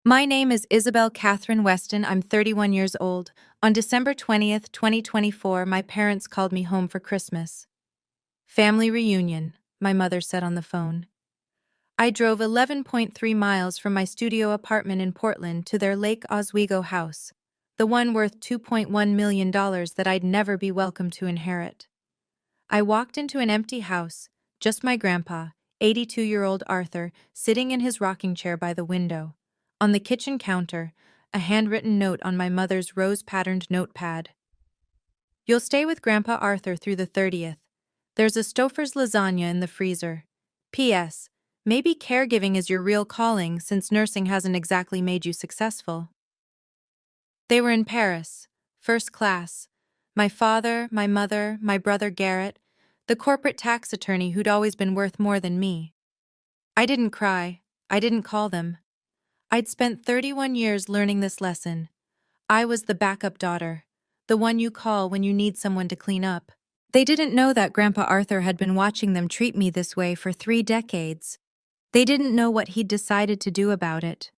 My name is Isabel Catherine Weston. I'm 31 years old. On December 20th, 2024, my parents called me home for Christmas. Family reunion, my mother said on the phone. I drove 11.3 miles from my studio apartment in Portland to their Lake Oswego house, the one worth $2.1 million that I'd never be welcome to inherit. I walked into an empty house, just my grandpa, 82-year-old Arthur, sitting in his rocking chair by the window. On the kitchen counter, a handwritten note on my mother's rose-patterned notepad. You'll stay with Grandpa Arthur through the 30th. There's a Stouffer's lasagna in the freezer. P.S. Maybe caregiving is your real calling since nursing hasn't exactly made you successful. They were in Paris, first class. My father, my mother, my brother Garrett, the corporate tax attorney who'd always been worth more than me. I didn't cry. I didn't call them. I'd spent 31 years learning this lesson. I was the backup daughter, the one you call when you need someone to clean up. They didn't know that Grandpa Arthur had been watching them treat me this way for 3 decades. They didn't know what he'd decided to do about it.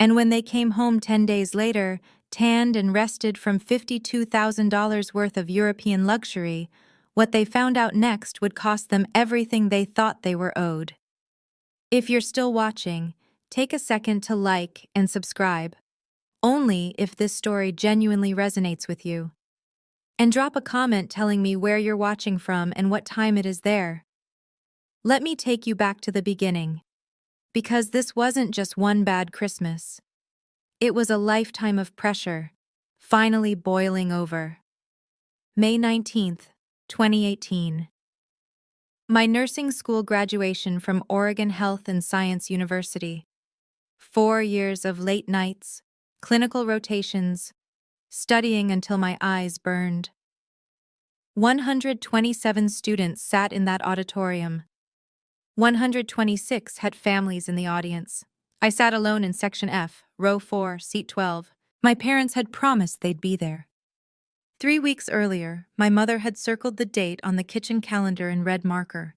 And when they came home 10 days later, tanned and rested from $52,000 worth of European luxury, what they found out next would cost them everything they thought they were owed. If you're still watching, take a second to like and subscribe, only if this story genuinely resonates with you. And drop a comment telling me where you're watching from and what time it is there. Let me take you back to the beginning. Because this wasn't just one bad Christmas. It was a lifetime of pressure, finally boiling over. May 19th, 2018. My nursing school graduation from Oregon Health and Science University. 4 years of late nights, clinical rotations, studying until my eyes burned. 127 students sat in that auditorium. 126 had families in the audience. I sat alone in Section F, Row 4, Seat 12. My parents had promised they'd be there. 3 weeks earlier, my mother had circled the date on the kitchen calendar in red marker.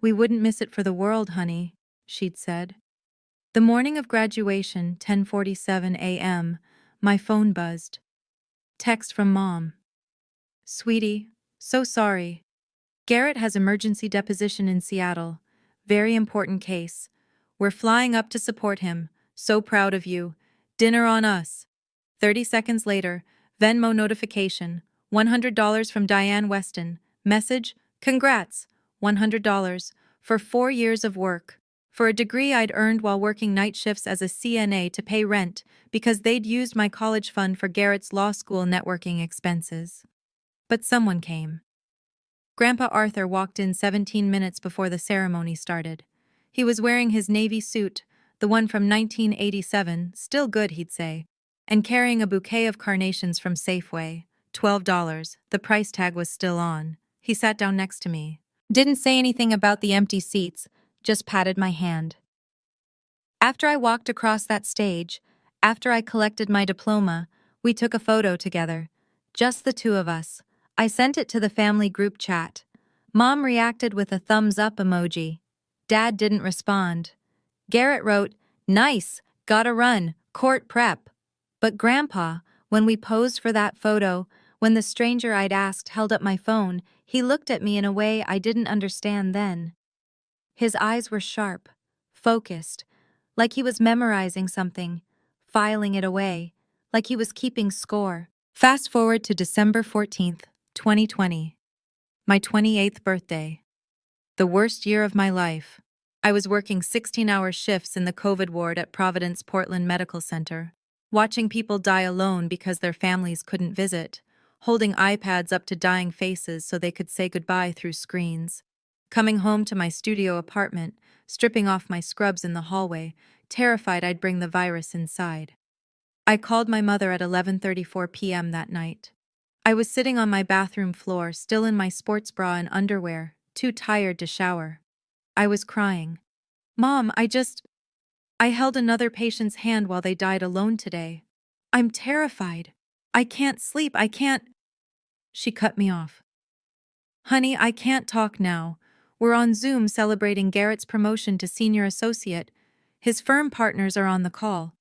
We wouldn't miss it for the world, honey, she'd said. The morning of graduation, 10:47 a.m., my phone buzzed. Text from Mom. Sweetie, so sorry. Garrett has emergency deposition in Seattle. Very important case. We're flying up to support him. So proud of you. Dinner on us. 30 seconds later, Venmo notification. $100 from Diane Weston. Message, congrats. $100 for 4 years of work. For a degree I'd earned while working night shifts as a CNA to pay rent because they'd used my college fund for Garrett's law school networking expenses. But someone came. Grandpa Arthur walked in 17 minutes before the ceremony started. He was wearing his navy suit, the one from 1987, still good, he'd say, and carrying a bouquet of carnations from Safeway, $12, the price tag was still on. He sat down next to me. Didn't say anything about the empty seats, just patted my hand. After I walked across that stage, after I collected my diploma, we took a photo together, just the two of us. I sent it to the family group chat. Mom reacted with a thumbs up emoji. Dad didn't respond. Garrett wrote, "Nice, gotta run, court prep." But Grandpa, when we posed for that photo, when the stranger I'd asked held up my phone, he looked at me in a way I didn't understand then. His eyes were sharp, focused, like he was memorizing something, filing it away, like he was keeping score. Fast forward to December 14th, 2020. My 28th birthday. The worst year of my life. I was working 16-hour shifts in the COVID ward at Providence Portland Medical Center, watching people die alone because their families couldn't visit, holding iPads up to dying faces so they could say goodbye through screens. Coming home to my studio apartment, stripping off my scrubs in the hallway, terrified I'd bring the virus inside. I called my mother at 11:34 p.m. that night. I was sitting on my bathroom floor, still in my sports bra and underwear, too tired to shower. I was crying. Mom, I held another patient's hand while they died alone today. I'm terrified. I can't sleep, I can't. She cut me off. Honey, I can't talk now. We're on Zoom celebrating Garrett's promotion to senior associate. His firm partners are on the call.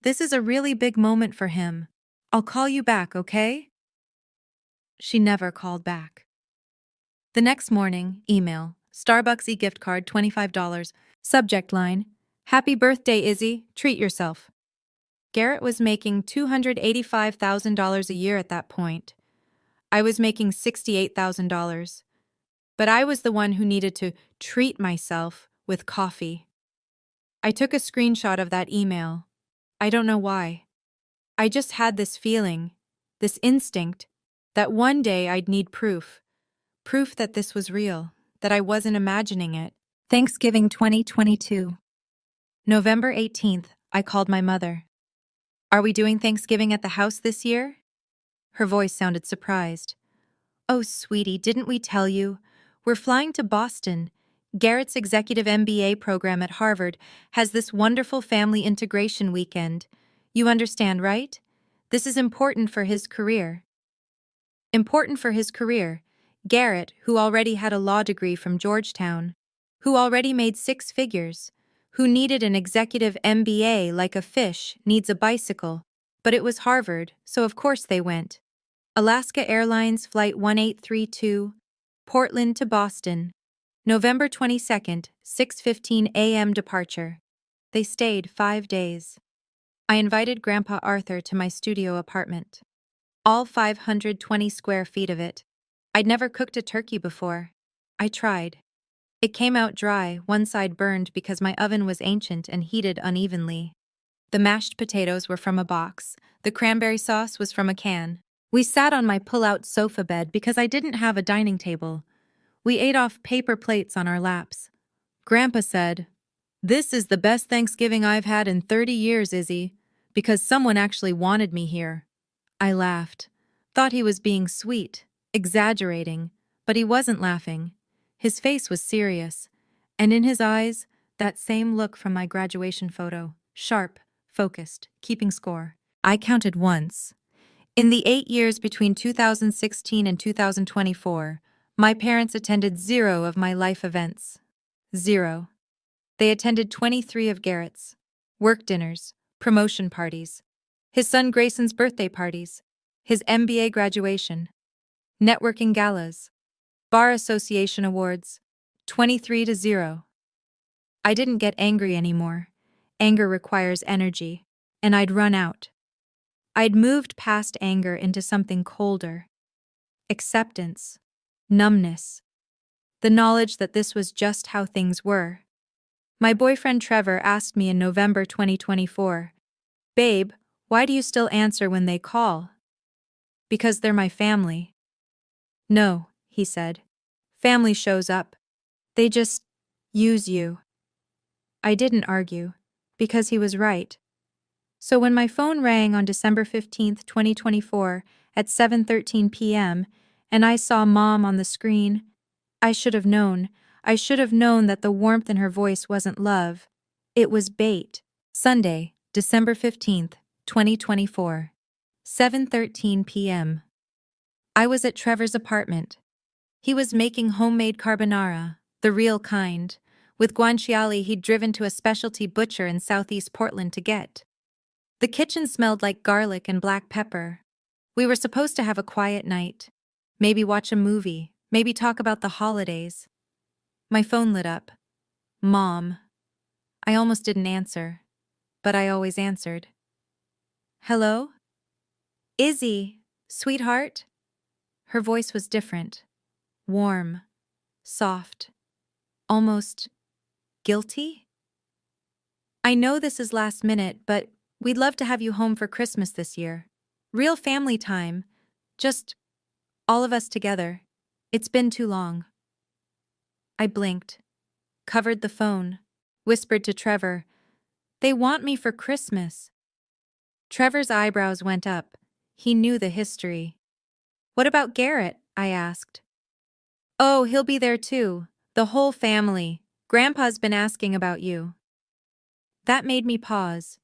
This is a really big moment for him. I'll call you back, okay? She never called back. The next morning, email, Starbucks e-gift card $25, subject line, Happy birthday, Izzy, treat yourself. Garrett was making $285,000 a year at that point. I was making $68,000. But I was the one who needed to treat myself with coffee. I took a screenshot of that email. I don't know why. I just had this feeling, this instinct, that one day I'd need proof. Proof that this was real, that I wasn't imagining it. Thanksgiving 2022. November 18th, I called my mother. Are we doing Thanksgiving at the house this year? Her voice sounded surprised. Oh, sweetie, didn't we tell you? We're flying to Boston. Garrett's executive MBA program at Harvard has this wonderful family integration weekend. You understand, right? This is important for his career. Important for his career. Garrett, who already had a law degree from Georgetown, who already made six figures, who needed an executive MBA like a fish needs a bicycle. But it was Harvard, so of course they went. Alaska Airlines Flight 1832, Portland to Boston, November 22nd, 6:15 a.m. departure. They stayed 5 days. I invited Grandpa Arthur to my studio apartment. All 520 square feet of it. I'd never cooked a turkey before. I tried. It came out dry, one side burned because my oven was ancient and heated unevenly. The mashed potatoes were from a box. The cranberry sauce was from a can. We sat on my pull-out sofa bed because I didn't have a dining table. We ate off paper plates on our laps. Grandpa said, "This is the best Thanksgiving I've had in 30 years, Izzy, because someone actually wanted me here." I laughed. Thought he was being sweet, exaggerating, but he wasn't laughing. His face was serious, and in his eyes, that same look from my graduation photo, sharp, focused, keeping score. I counted once. In the 8 years between 2016 and 2024, my parents attended 0 of my life events. 0. They attended 23 of Garrett's. Work dinners, promotion parties, his son Grayson's birthday parties, his MBA graduation, networking galas, bar association awards, 23 to 0. I didn't get angry anymore. Anger requires energy, and I'd run out. I'd moved past anger into something colder. Acceptance. Numbness. The knowledge that this was just how things were. My boyfriend Trevor asked me in November 2024, "Babe, why do you still answer when they call?" "Because they're my family." "No," he said. "Family shows up. They just use you." I didn't argue, because he was right. So when my phone rang on December 15th, 2024, at 7:13 p.m., and I saw Mom on the screen, I should have known. I should have known that the warmth in her voice wasn't love. It was bait. Sunday, December 15th, 2024, 7:13 p.m. I was at Trevor's apartment. He was making homemade carbonara, the real kind, with guanciale he'd driven to a specialty butcher in southeast Portland to get. The kitchen smelled like garlic and black pepper. We were supposed to have a quiet night. Maybe watch a movie, maybe talk about the holidays. My phone lit up. Mom. I almost didn't answer, but I always answered. "Hello? Izzy, sweetheart?" Her voice was different. Warm. Soft. Almost guilty? "I know this is last minute, but we'd love to have you home for Christmas this year. Real family time. Just all of us together. It's been too long." I blinked, covered the phone, whispered to Trevor, "They want me for Christmas." Trevor's eyebrows went up. He knew the history. "What about Garrett?" I asked. "Oh, he'll be there too. The whole family. Grandpa's been asking about you." That made me pause.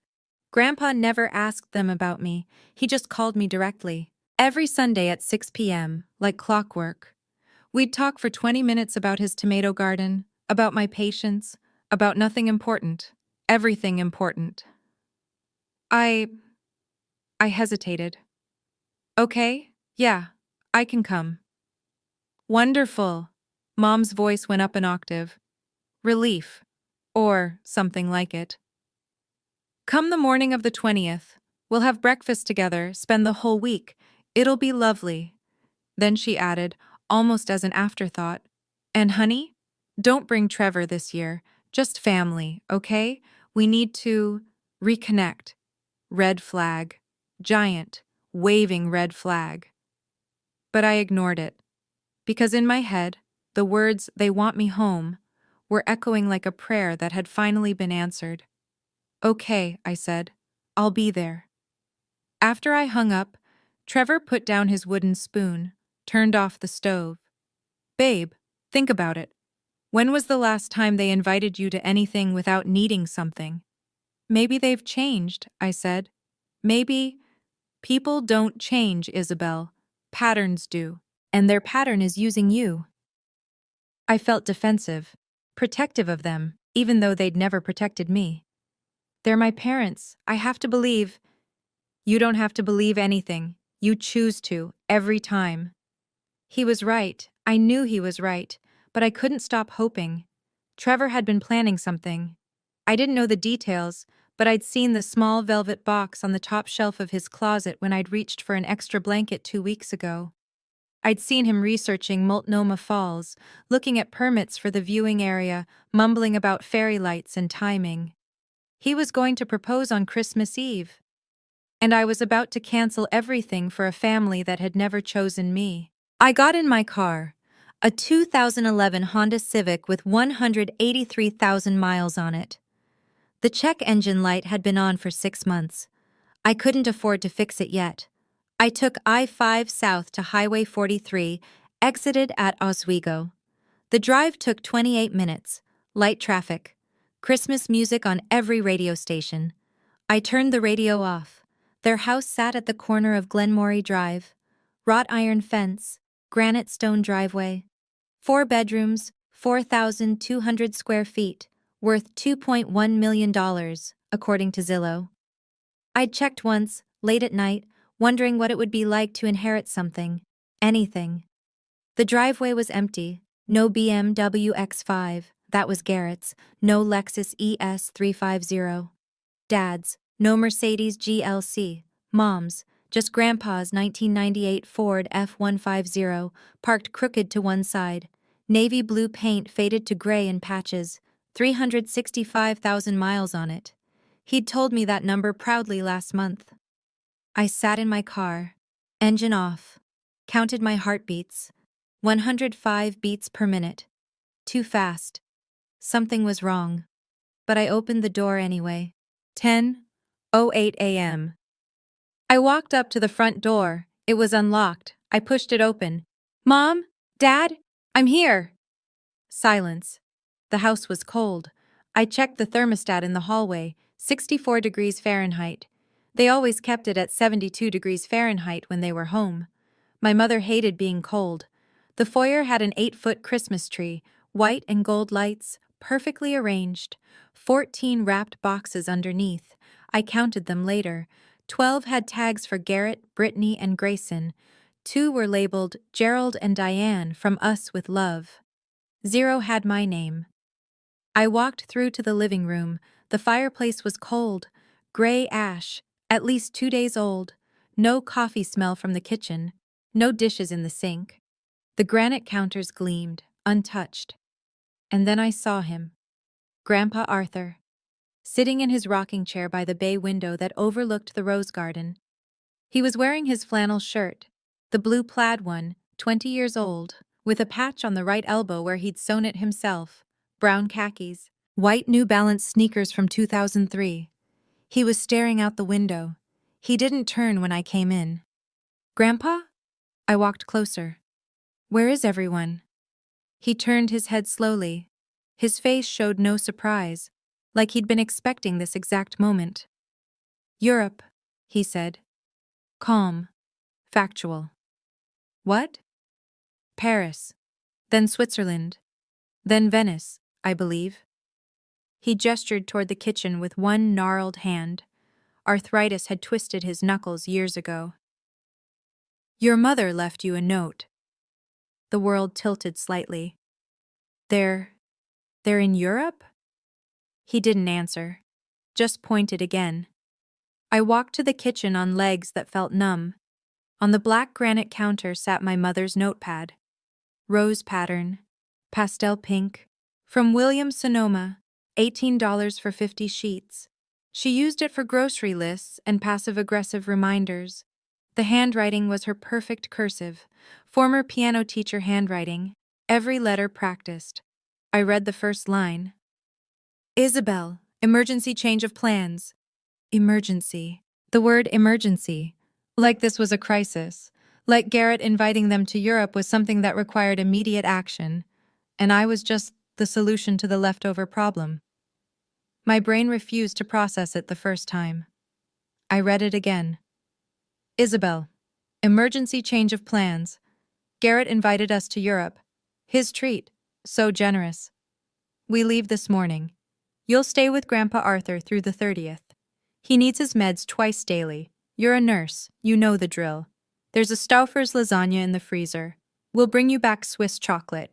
Grandpa never asked them about me. He just called me directly. Every Sunday at 6 p.m., like clockwork. We'd talk for 20 minutes about his tomato garden, about my patients, about nothing important, everything important. I hesitated. Okay, yeah, I can come. Wonderful. Mom's voice went up an octave. Relief. Or something like it. Come the morning of the 20th. We'll have breakfast together, spend the whole week. It'll be lovely. Then she added, almost as an afterthought, and honey, don't bring Trevor this year. Just family, okay? We need to reconnect. Red flag. Giant, waving red flag. But I ignored it. Because in my head, the words, they want me home, were echoing like a prayer that had finally been answered. Okay, I said. I'll be there. After I hung up, Trevor put down his wooden spoon, turned off the stove. Babe, think about it. When was the last time they invited you to anything without needing something? Maybe they've changed, I said. Maybe. People don't change, Isabel. Patterns do. And their pattern is using you. I felt defensive, protective of them, even though they'd never protected me. They're my parents. I have to believe. You don't have to believe anything. You choose to, every time. He was right. I knew he was right, but I couldn't stop hoping. Trevor had been planning something. I didn't know the details, but I'd seen the small velvet box on the top shelf of his closet when I'd reached for an extra blanket 2 weeks ago. I'd seen him researching Multnomah Falls, looking at permits for the viewing area, mumbling about fairy lights and timing. He was going to propose on Christmas Eve. And I was about to cancel everything for a family that had never chosen me. I got in my car, a 2011 Honda Civic with 183,000 miles on it. The check engine light had been on for 6 months. I couldn't afford to fix it yet. I took I-5 south to Highway 43, exited at Oswego. The drive took 28 minutes, light traffic, Christmas music on every radio station. I turned the radio off. Their house sat at the corner of Glenmorey Drive. Wrought iron fence, granite stone driveway. 4 bedrooms, 4,200 square feet, worth $2.1 million, according to Zillow. I'd checked once, late at night, wondering what it would be like to inherit something, anything. The driveway was empty. No BMW X5, that was Garrett's, no Lexus ES350. Dad's, no Mercedes GLC, Mom's, just Grandpa's 1998 Ford F-150, parked crooked to one side. Navy blue paint faded to gray in patches, 365,000 miles on it. He'd told me that number proudly last month. I sat in my car, engine off, counted my heartbeats, 105 beats per minute. Too fast. Something was wrong. But I opened the door anyway. 10:08 a.m. I walked up to the front door. It was unlocked. I pushed it open. Mom? Dad? I'm here. Silence. The house was cold. I checked the thermostat in the hallway, 64 degrees Fahrenheit. They always kept it at 72 degrees Fahrenheit when they were home. My mother hated being cold. The foyer had an 8-foot Christmas tree, white and gold lights, perfectly arranged. 14 wrapped boxes underneath. I counted them later. 12 had tags for Garrett, Brittany, and Grayson. 2 were labeled Gerald and Diane from Us with Love. 0 had my name. I walked through to the living room. The fireplace was cold, gray ash, at least 2 days old. No coffee smell from the kitchen. No dishes in the sink. The granite counters gleamed, untouched. And then I saw him. Grandpa Arthur, sitting in his rocking chair by the bay window that overlooked the rose garden. He was wearing his flannel shirt, the blue plaid one, 20 years old, with a patch on the right elbow where he'd sewn it himself, brown khakis, white New Balance sneakers from 2003. He was staring out the window. He didn't turn when I came in. Grandpa? I walked closer. Where is everyone? He turned his head slowly. His face showed no surprise, like he'd been expecting this exact moment. Europe, he said. Calm. Factual. What? Paris. Then Switzerland. Then Venice, I believe. He gestured toward the kitchen with one gnarled hand. Arthritis had twisted his knuckles years ago. Your mother left you a note. The world tilted slightly. They're in Europe? He didn't answer, just pointed again. I walked to the kitchen on legs that felt numb. On the black granite counter sat my mother's notepad. Rose pattern, pastel pink, from William Sonoma, $18 for 50 sheets. She used it for grocery lists and passive-aggressive reminders. The handwriting was her perfect cursive, former piano teacher handwriting, every letter practiced. I read the first line. Isabel, emergency change of plans. Emergency. The word emergency. Like this was a crisis. Like Garrett inviting them to Europe was something that required immediate action, and I was just the solution to the leftover problem. My brain refused to process it the first time. I read it again. Isabel, emergency change of plans. Garrett invited us to Europe. His treat, so generous. We leave this morning. You'll stay with Grandpa Arthur through the 30th. He needs his meds twice daily. You're a nurse, you know the drill. There's a Stauffer's lasagna in the freezer. We'll bring you back Swiss chocolate.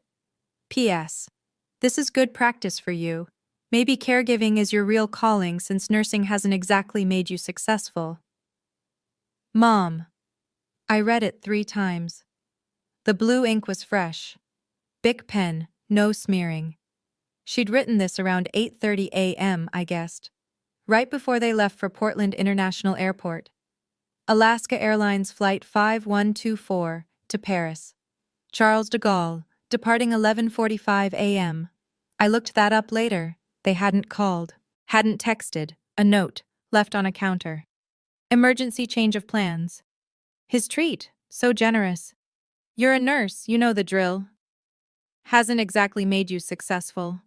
P.S. This is good practice for you. Maybe caregiving is your real calling since nursing hasn't exactly made you successful. Mom. I read it 3 times. The blue ink was fresh. Bic pen, no smearing. She'd written this around 8:30 a.m., I guessed. Right before they left for Portland International Airport. Alaska Airlines Flight 5124 to Paris. Charles de Gaulle, departing 11:45 a.m. I looked that up later. They hadn't called, hadn't texted, a note, left on a counter. Emergency change of plans. His treat, so generous. You're a nurse, you know the drill. Hasn't exactly made you successful.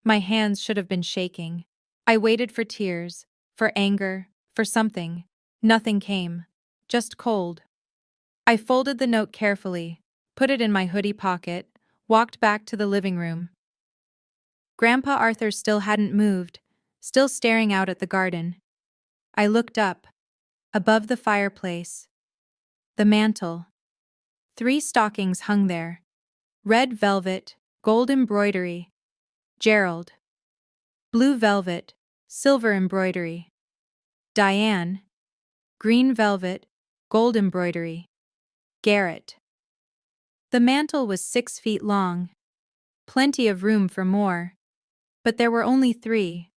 My hands should have been shaking. I waited for tears, for anger, for something. Nothing came. Just cold. I folded the note carefully, put it in my hoodie pocket, walked back to the living room. Grandpa Arthur still hadn't moved, still staring out at the garden. I looked up. Above the fireplace. The mantel. 3 stockings hung there. Red velvet, gold embroidery. Gerald. Blue velvet, silver embroidery. Diane. Green velvet, gold embroidery. Garrett. The mantel was 6 feet long. Plenty of room for more. But there were only 3.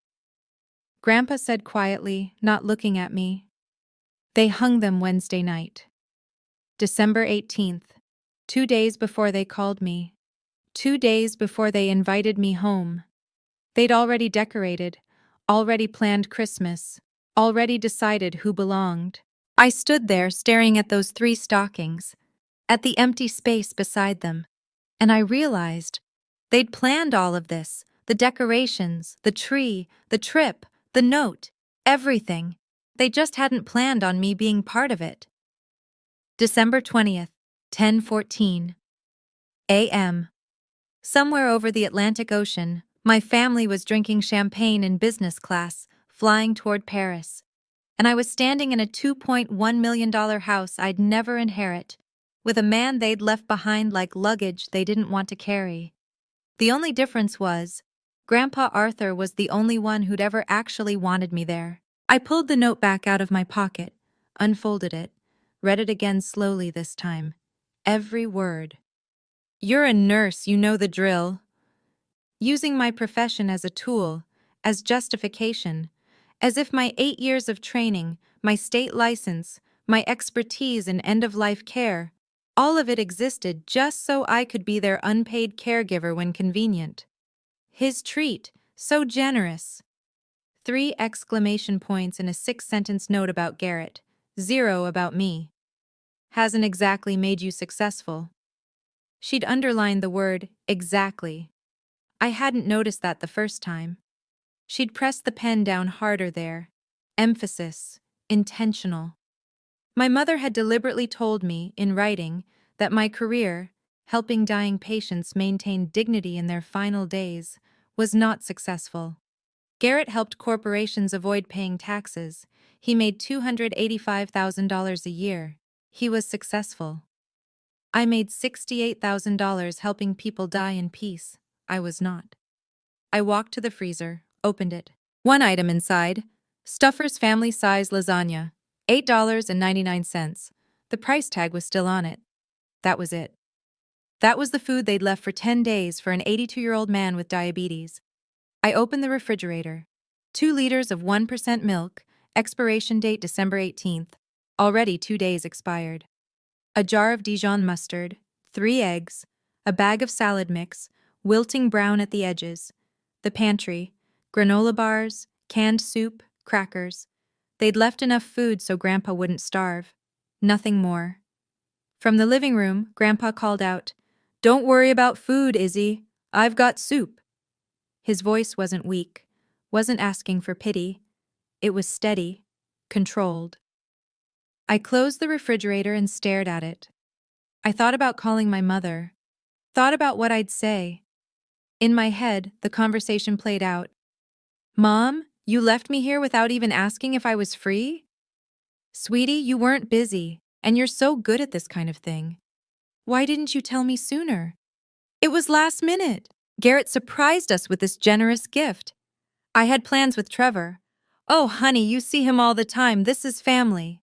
Grandpa said quietly, not looking at me. They hung them Wednesday night. December 18th, 2 days before they called me. 2 days before they invited me home. They'd already decorated, already planned Christmas, already decided who belonged. I stood there staring at those 3 stockings, at the empty space beside them, and I realized they'd planned all of this, the decorations, the tree, the trip, the note, everything. They just hadn't planned on me being part of it. December 20th, 10:14 a.m. Somewhere over the Atlantic Ocean, my family was drinking champagne in business class, flying toward Paris. And I was standing in a $2.1 million house I'd never inherit, with a man they'd left behind like luggage they didn't want to carry. The only difference was, Grandpa Arthur was the only one who'd ever actually wanted me there. I pulled the note back out of my pocket, unfolded it, read it again slowly this time. Every word. You're a nurse, you know the drill. Using my profession as a tool, as justification, as if my 8 years of training, my state license, my expertise in end-of-life care, all of it existed just so I could be their unpaid caregiver when convenient. His treat, so generous. 3 exclamation points in a 6-sentence note about Garrett, 0 about me. Hasn't exactly made you successful. She'd underlined the word, exactly. I hadn't noticed that the first time. She'd pressed the pen down harder there. Emphasis, intentional. My mother had deliberately told me, in writing, that my career, helping dying patients maintain dignity in their final days, was not successful. Garrett helped corporations avoid paying taxes. He made $285,000 a year. He was successful. I made $68,000 helping people die in peace. I was not. I walked to the freezer, opened it. One item inside: Stuffer's family-size lasagna, $8.99. The price tag was still on it. That was it. That was the food they'd left for 10 days for an 82-year-old man with diabetes. I opened the refrigerator. 2 liters of 1% milk, expiration date December 18th. Already 2 days expired. A jar of Dijon mustard, 3 eggs, a bag of salad mix, wilting brown at the edges. The pantry, granola bars, canned soup, crackers. They'd left enough food so Grandpa wouldn't starve. Nothing more. From the living room, Grandpa called out, "Don't worry about food, Izzy. I've got soup." His voice wasn't weak, wasn't asking for pity. It was steady, controlled. I closed the refrigerator and stared at it. I thought about calling my mother, thought about what I'd say. In my head, the conversation played out. "Mom, you left me here without even asking if I was free? Sweetie, you weren't busy, and you're so good at this kind of thing. Why didn't you tell me sooner? It was last minute. Garrett surprised us with this generous gift. I had plans with Trevor. Oh, honey, you see him all the time. This is family."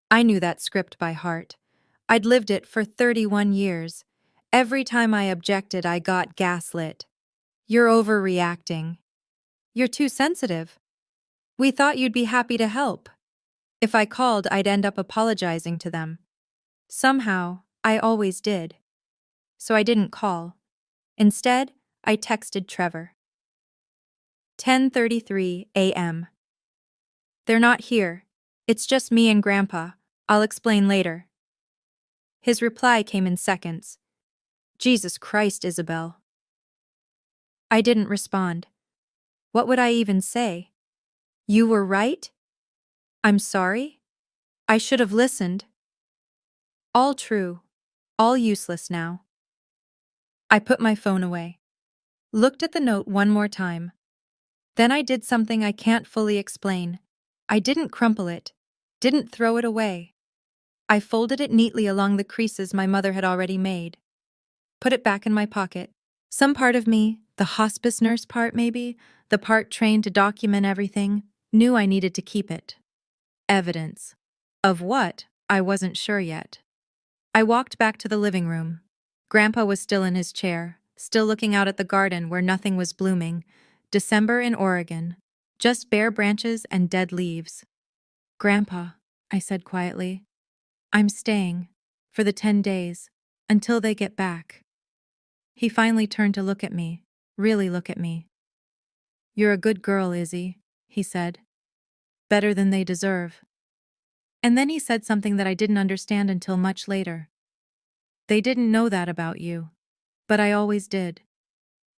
I knew that script by heart. I'd lived it for 31 years. Every time I objected, I got gaslit. "You're overreacting. You're too sensitive. We thought you'd be happy to help." If I called, I'd end up apologizing to them. Somehow, I always did. So I didn't call. Instead, I texted Trevor. 10:33 a.m. "They're not here. It's just me and Grandpa. I'll explain later." His reply came in seconds. "Jesus Christ, Isabel." I didn't respond. What would I even say? "You were right? I'm sorry? I should have listened." All true. All useless now. I put my phone away. Looked at the note one more time. Then I did something I can't fully explain. I didn't crumple it. Didn't throw it away. I folded it neatly along the creases my mother had already made. Put it back in my pocket. Some part of me, the hospice nurse part maybe, the part trained to document everything, knew I needed to keep it. Evidence. Of what? I wasn't sure yet. I walked back to the living room. Grandpa was still in his chair, still looking out at the garden where nothing was blooming. December in Oregon. Just bare branches and dead leaves. "Grandpa," I said quietly, "I'm staying. For the 10 days. Until they get back." He finally turned to look at me. Really look at me. "You're a good girl, Izzy," he said. "Better than they deserve." And then he said something that I didn't understand until much later. "They didn't know that about you. But I always did."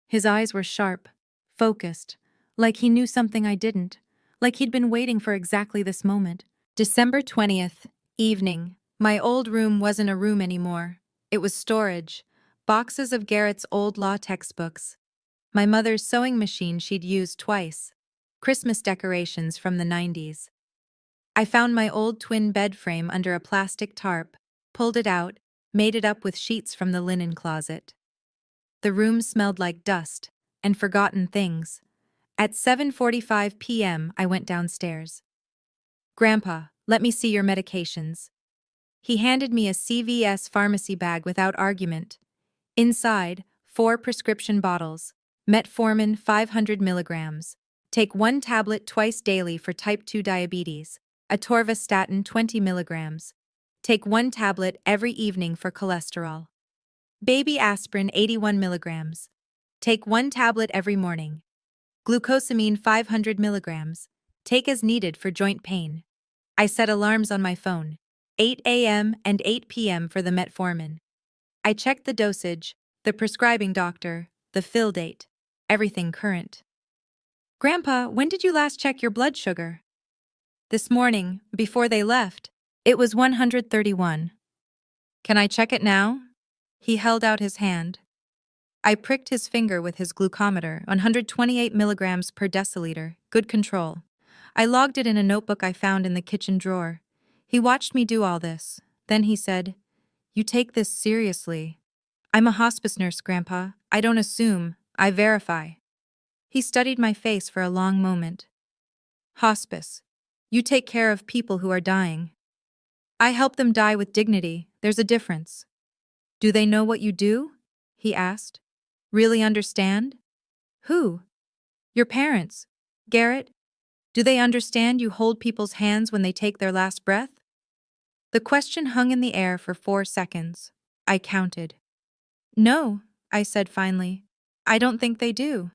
His eyes were sharp, focused, like he knew something I didn't, like he'd been waiting for exactly this moment. December 20th, evening. My old room wasn't a room anymore. It was storage. Boxes of Garrett's old law textbooks. My mother's sewing machine she'd used twice. Christmas decorations from the 90s. I found my old twin bed frame under a plastic tarp, pulled it out, made it up with sheets from the linen closet. The room smelled like dust and forgotten things. At 7:45 p.m., I went downstairs. "Grandpa, let me see your medications." He handed me a CVS pharmacy bag without argument. Inside, 4 prescription bottles. Metformin 500 milligrams. Take 1 tablet twice daily for type 2 diabetes. Atorvastatin 20 milligrams. Take 1 tablet every evening for cholesterol. Baby aspirin 81 milligrams. Take 1 tablet every morning. Glucosamine 500 milligrams. Take as needed for joint pain. I set alarms on my phone. 8 a.m. and 8 p.m. for the metformin. I checked the dosage, the prescribing doctor, the fill date, everything current. "Grandpa, when did you last check your blood sugar?" "This morning, before they left. It was 131. "Can I check it now?" He held out his hand. I pricked his finger with his glucometer, 128 milligrams per deciliter, good control. I logged it in a notebook I found in the kitchen drawer. He watched me do all this. Then he said, "You take this seriously." "I'm a hospice nurse, Grandpa. I don't assume, I verify." He studied my face for a long moment. "Hospice. You take care of people who are dying. I help them die with dignity. There's a difference." "Do they know what you do?" he asked. "Really understand?" "Who?" "Your parents. Garrett. Do they understand you hold people's hands when they take their last breath?" The question hung in the air for 4 seconds. I counted. "No," I said finally. "I don't think they do."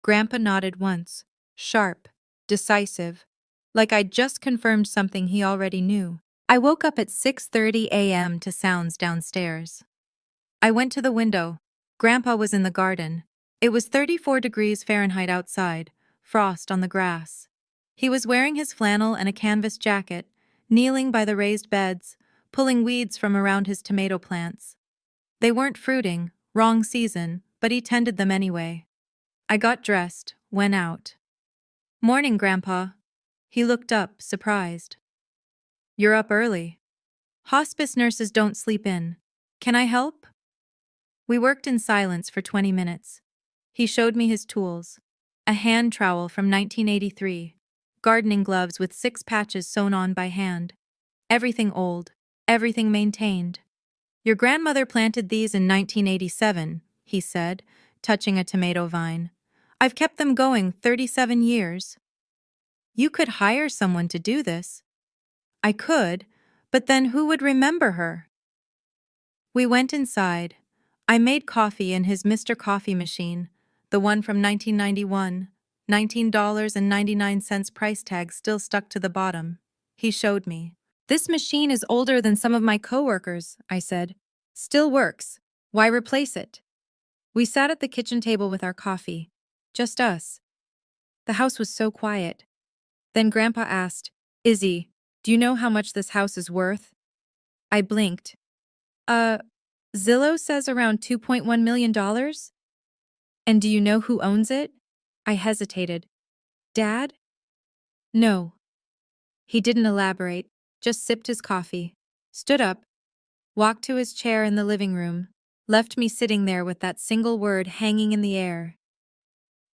Grandpa nodded once, sharp, decisive, like I'd just confirmed something he already knew. I woke up at 6:30 a.m. to sounds downstairs. I went to the window. Grandpa was in the garden. It was 34 degrees Fahrenheit outside, frost on the grass. He was wearing his flannel and a canvas jacket, kneeling by the raised beds, pulling weeds from around his tomato plants. They weren't fruiting, wrong season, but he tended them anyway. I got dressed, went out. "Morning, Grandpa." He looked up, surprised. "You're up early." "Hospice nurses don't sleep in. Can I help?" We worked in silence for 20 minutes. He showed me his tools. A hand trowel from 1983. Gardening gloves with 6 patches sewn on by hand. Everything old. Everything maintained. "Your grandmother planted these in 1987, he said, touching a tomato vine. "I've kept them going 37 years. "You could hire someone to do this." "I could, but then who would remember her?" We went inside. I made coffee in his Mr. Coffee machine, the one from 1991, $19.99 price tag still stuck to the bottom. He showed me. "This machine is older than some of my coworkers," I said. "Still works. Why replace it?" We sat at the kitchen table with our coffee. Just us. The house was so quiet. Then Grandpa asked, "Izzy, do you know how much this house is worth?" I blinked. Uh, Zillow says around $2.1 million? "And do you know who owns it?" I hesitated. "Dad?" "No." He didn't elaborate, just sipped his coffee, stood up, walked to his chair in the living room, left me sitting there with that single word hanging in the air.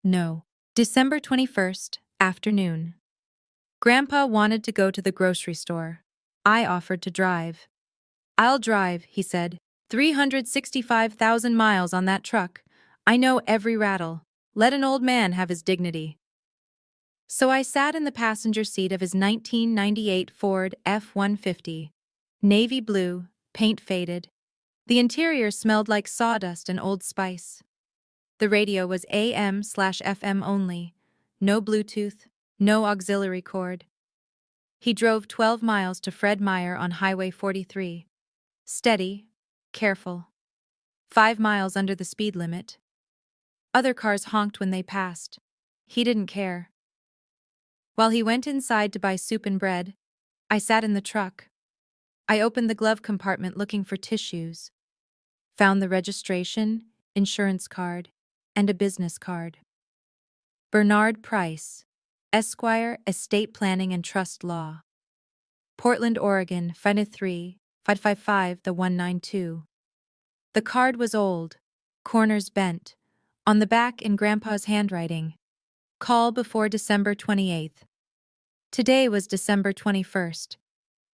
No. December 21st, afternoon. Grandpa wanted to go to the grocery store. I offered to drive. "I'll drive," he said. 365,000 miles on that truck. I know every rattle. Let an old man have his dignity." So I sat in the passenger seat of his 1998 Ford F-150. Navy blue, paint faded. The interior smelled like sawdust and Old Spice. The radio was AM/FM only. No Bluetooth, no auxiliary cord. He drove 12 miles to Fred Meyer on Highway 43. Steady, careful. 5 miles under the speed limit. Other cars honked when they passed. He didn't care. While he went inside to buy soup and bread, I sat in the truck. I opened the glove compartment looking for tissues. Found the registration, insurance card, and a business card. Bernard Price, Esquire, Estate Planning and Trust Law. Portland, Oregon, 553-555-192. The card was old, corners bent, on the back in Grandpa's handwriting. Call before December 28th. Today was December 21st.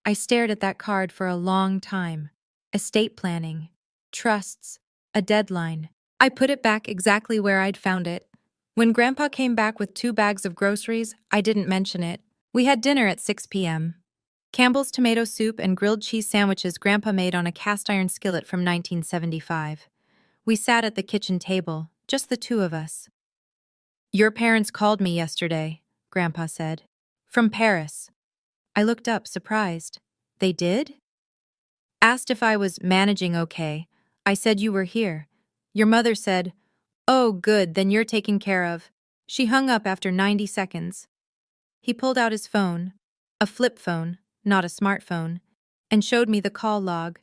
I stared at that card for a long time. Estate planning, trusts, a deadline. I put it back exactly where I'd found it. When Grandpa came back with 2 bags of groceries, I didn't mention it. We had dinner at 6 p.m. Campbell's tomato soup and grilled cheese sandwiches Grandpa made on a cast-iron skillet from 1975. We sat at the kitchen table, just the 2 of us. "Your parents called me yesterday," Grandpa said. "From Paris." I looked up, surprised. "They did?" "Asked if I was managing okay. I said you were here. Your mother said, 'Oh, good, then you're taken care of.' She hung up after 90 seconds. He pulled out his phone, a flip phone, not a smartphone, and showed me the call log.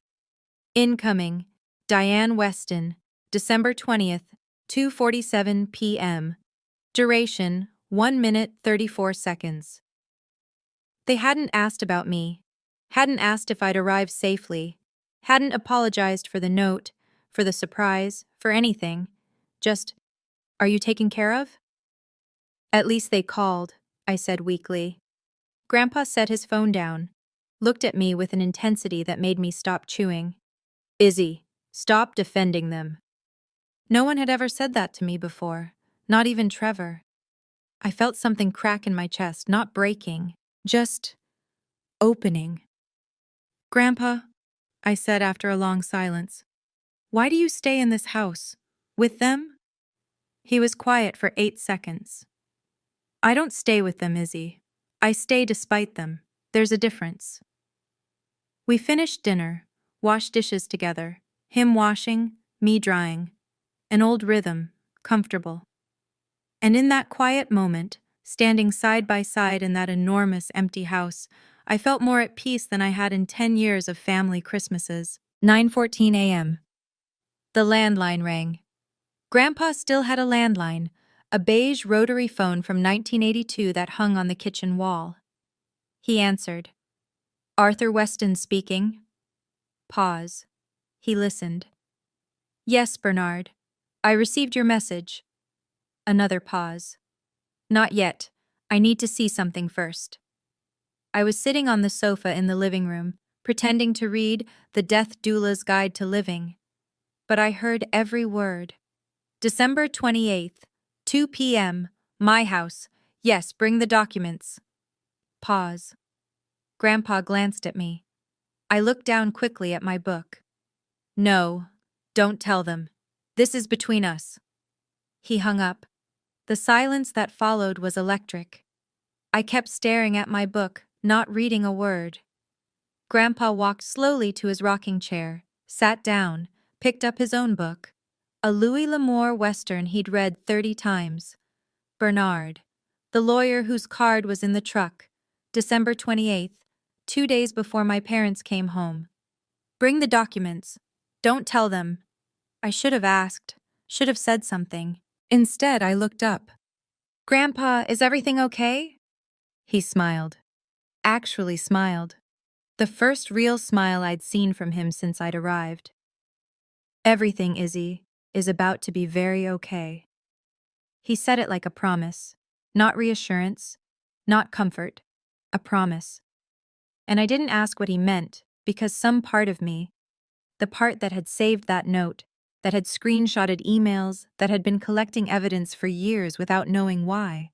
"Incoming, Diane Weston, December 20th, 2:47 p.m. Duration, 1 minute 34 seconds. They hadn't asked about me, hadn't asked if I'd arrived safely, hadn't apologized for the note, for the surprise, for anything. Just, "Are you taken care of?" "At least they called," I said weakly. Grandpa set his phone down, looked at me with an intensity that made me stop chewing. "Izzy, stop defending them." No one had ever said that to me before, not even Trevor. I felt something crack in my chest, not breaking, just opening. "Grandpa," I said after a long silence, "why do you stay in this house? With them?" He was quiet for 8 seconds. "I don't stay with them, Izzy. I stay despite them. There's a difference." We finished dinner, washed dishes together, him washing, me drying. An old rhythm, comfortable. And in that quiet moment, standing side by side in that enormous empty house, I felt more at peace than I had in 10 years of family Christmases. 9:14 a.m. The landline rang. Grandpa still had a landline, a beige rotary phone from 1982 that hung on the kitchen wall. He answered. "Arthur Weston speaking." Pause. He listened. "Yes, Bernard. I received your message." Another pause. "Not yet. I need to see something first." I was sitting on the sofa in the living room, pretending to read The Death Doula's Guide to Living. But I heard every word. December 28th, 2 p.m., my house. Yes, bring the documents. Pause. Grandpa glanced at me. I looked down quickly at my book. "No, don't tell them. This is between us." He hung up. The silence that followed was electric. I kept staring at my book, not reading a word. Grandpa walked slowly to his rocking chair, sat down, picked up his own book. A Louis L'Amour Western he'd read 30 times. Bernard, the lawyer whose card was in the truck. December 28th, 2 days before my parents came home. "Bring the documents. Don't tell them." I should have asked, should have said something. Instead, I looked up. "Grandpa, is everything okay?" He smiled. Actually smiled. The first real smile I'd seen from him since I'd arrived. "Everything, Izzy, is about to be very okay." He said it like a promise. Not reassurance, not comfort, a promise. And I didn't ask what he meant, because some part of me, the part that had saved that note, that had screenshotted emails, that had been collecting evidence for years without knowing why,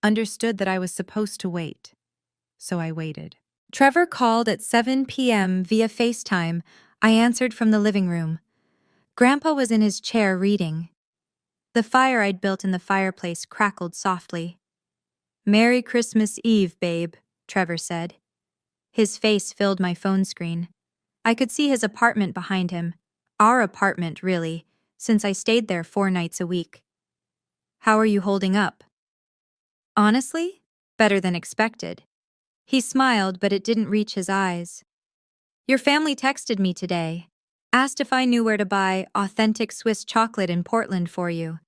understood that I was supposed to wait. So I waited. Trevor called at 7 p.m. via FaceTime. I answered from the living room. Grandpa was in his chair reading. The fire I'd built in the fireplace crackled softly. "Merry Christmas Eve, babe," Trevor said. His face filled my phone screen. I could see his apartment behind him. Our apartment, really, since I stayed there 4 nights a week. "How are you holding up?" "Honestly, better than expected." He smiled, but it didn't reach his eyes. "Your family texted me today. Asked if I knew where to buy authentic Swiss chocolate in Portland for you.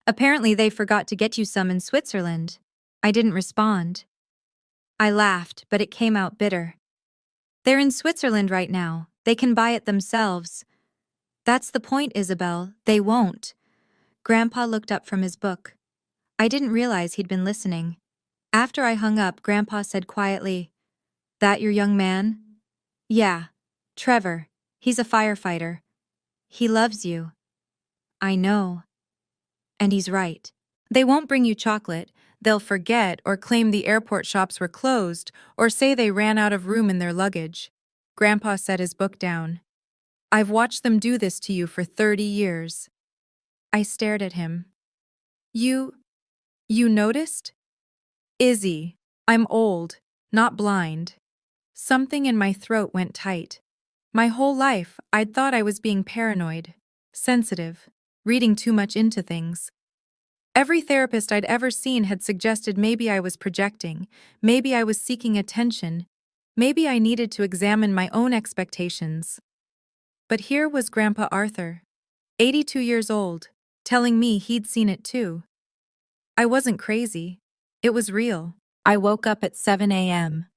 Apparently they forgot to get you some in Switzerland." I didn't respond. I laughed, but it came out bitter. "They're in Switzerland right now. They can buy it themselves." "That's the point, Isabel. They won't." Grandpa looked up from his book. I didn't realize he'd been listening. After I hung up, Grandpa said quietly, "That your young man?" "Yeah. Trevor. He's a firefighter. He loves you." "I know." And he's right. They won't bring you chocolate. They'll forget or claim the airport shops were closed or say they ran out of room in their luggage. Grandpa set his book down. "I've watched them do this to you for 30 years. I stared at him. You noticed?" "Izzy, I'm old, not blind." Something in my throat went tight. My whole life, I'd thought I was being paranoid, sensitive, reading too much into things. Every therapist I'd ever seen had suggested maybe I was projecting, maybe I was seeking attention, maybe I needed to examine my own expectations. But here was Grandpa Arthur, 82 years old, telling me he'd seen it too. I wasn't crazy. It was real. I woke up at 7 a.m.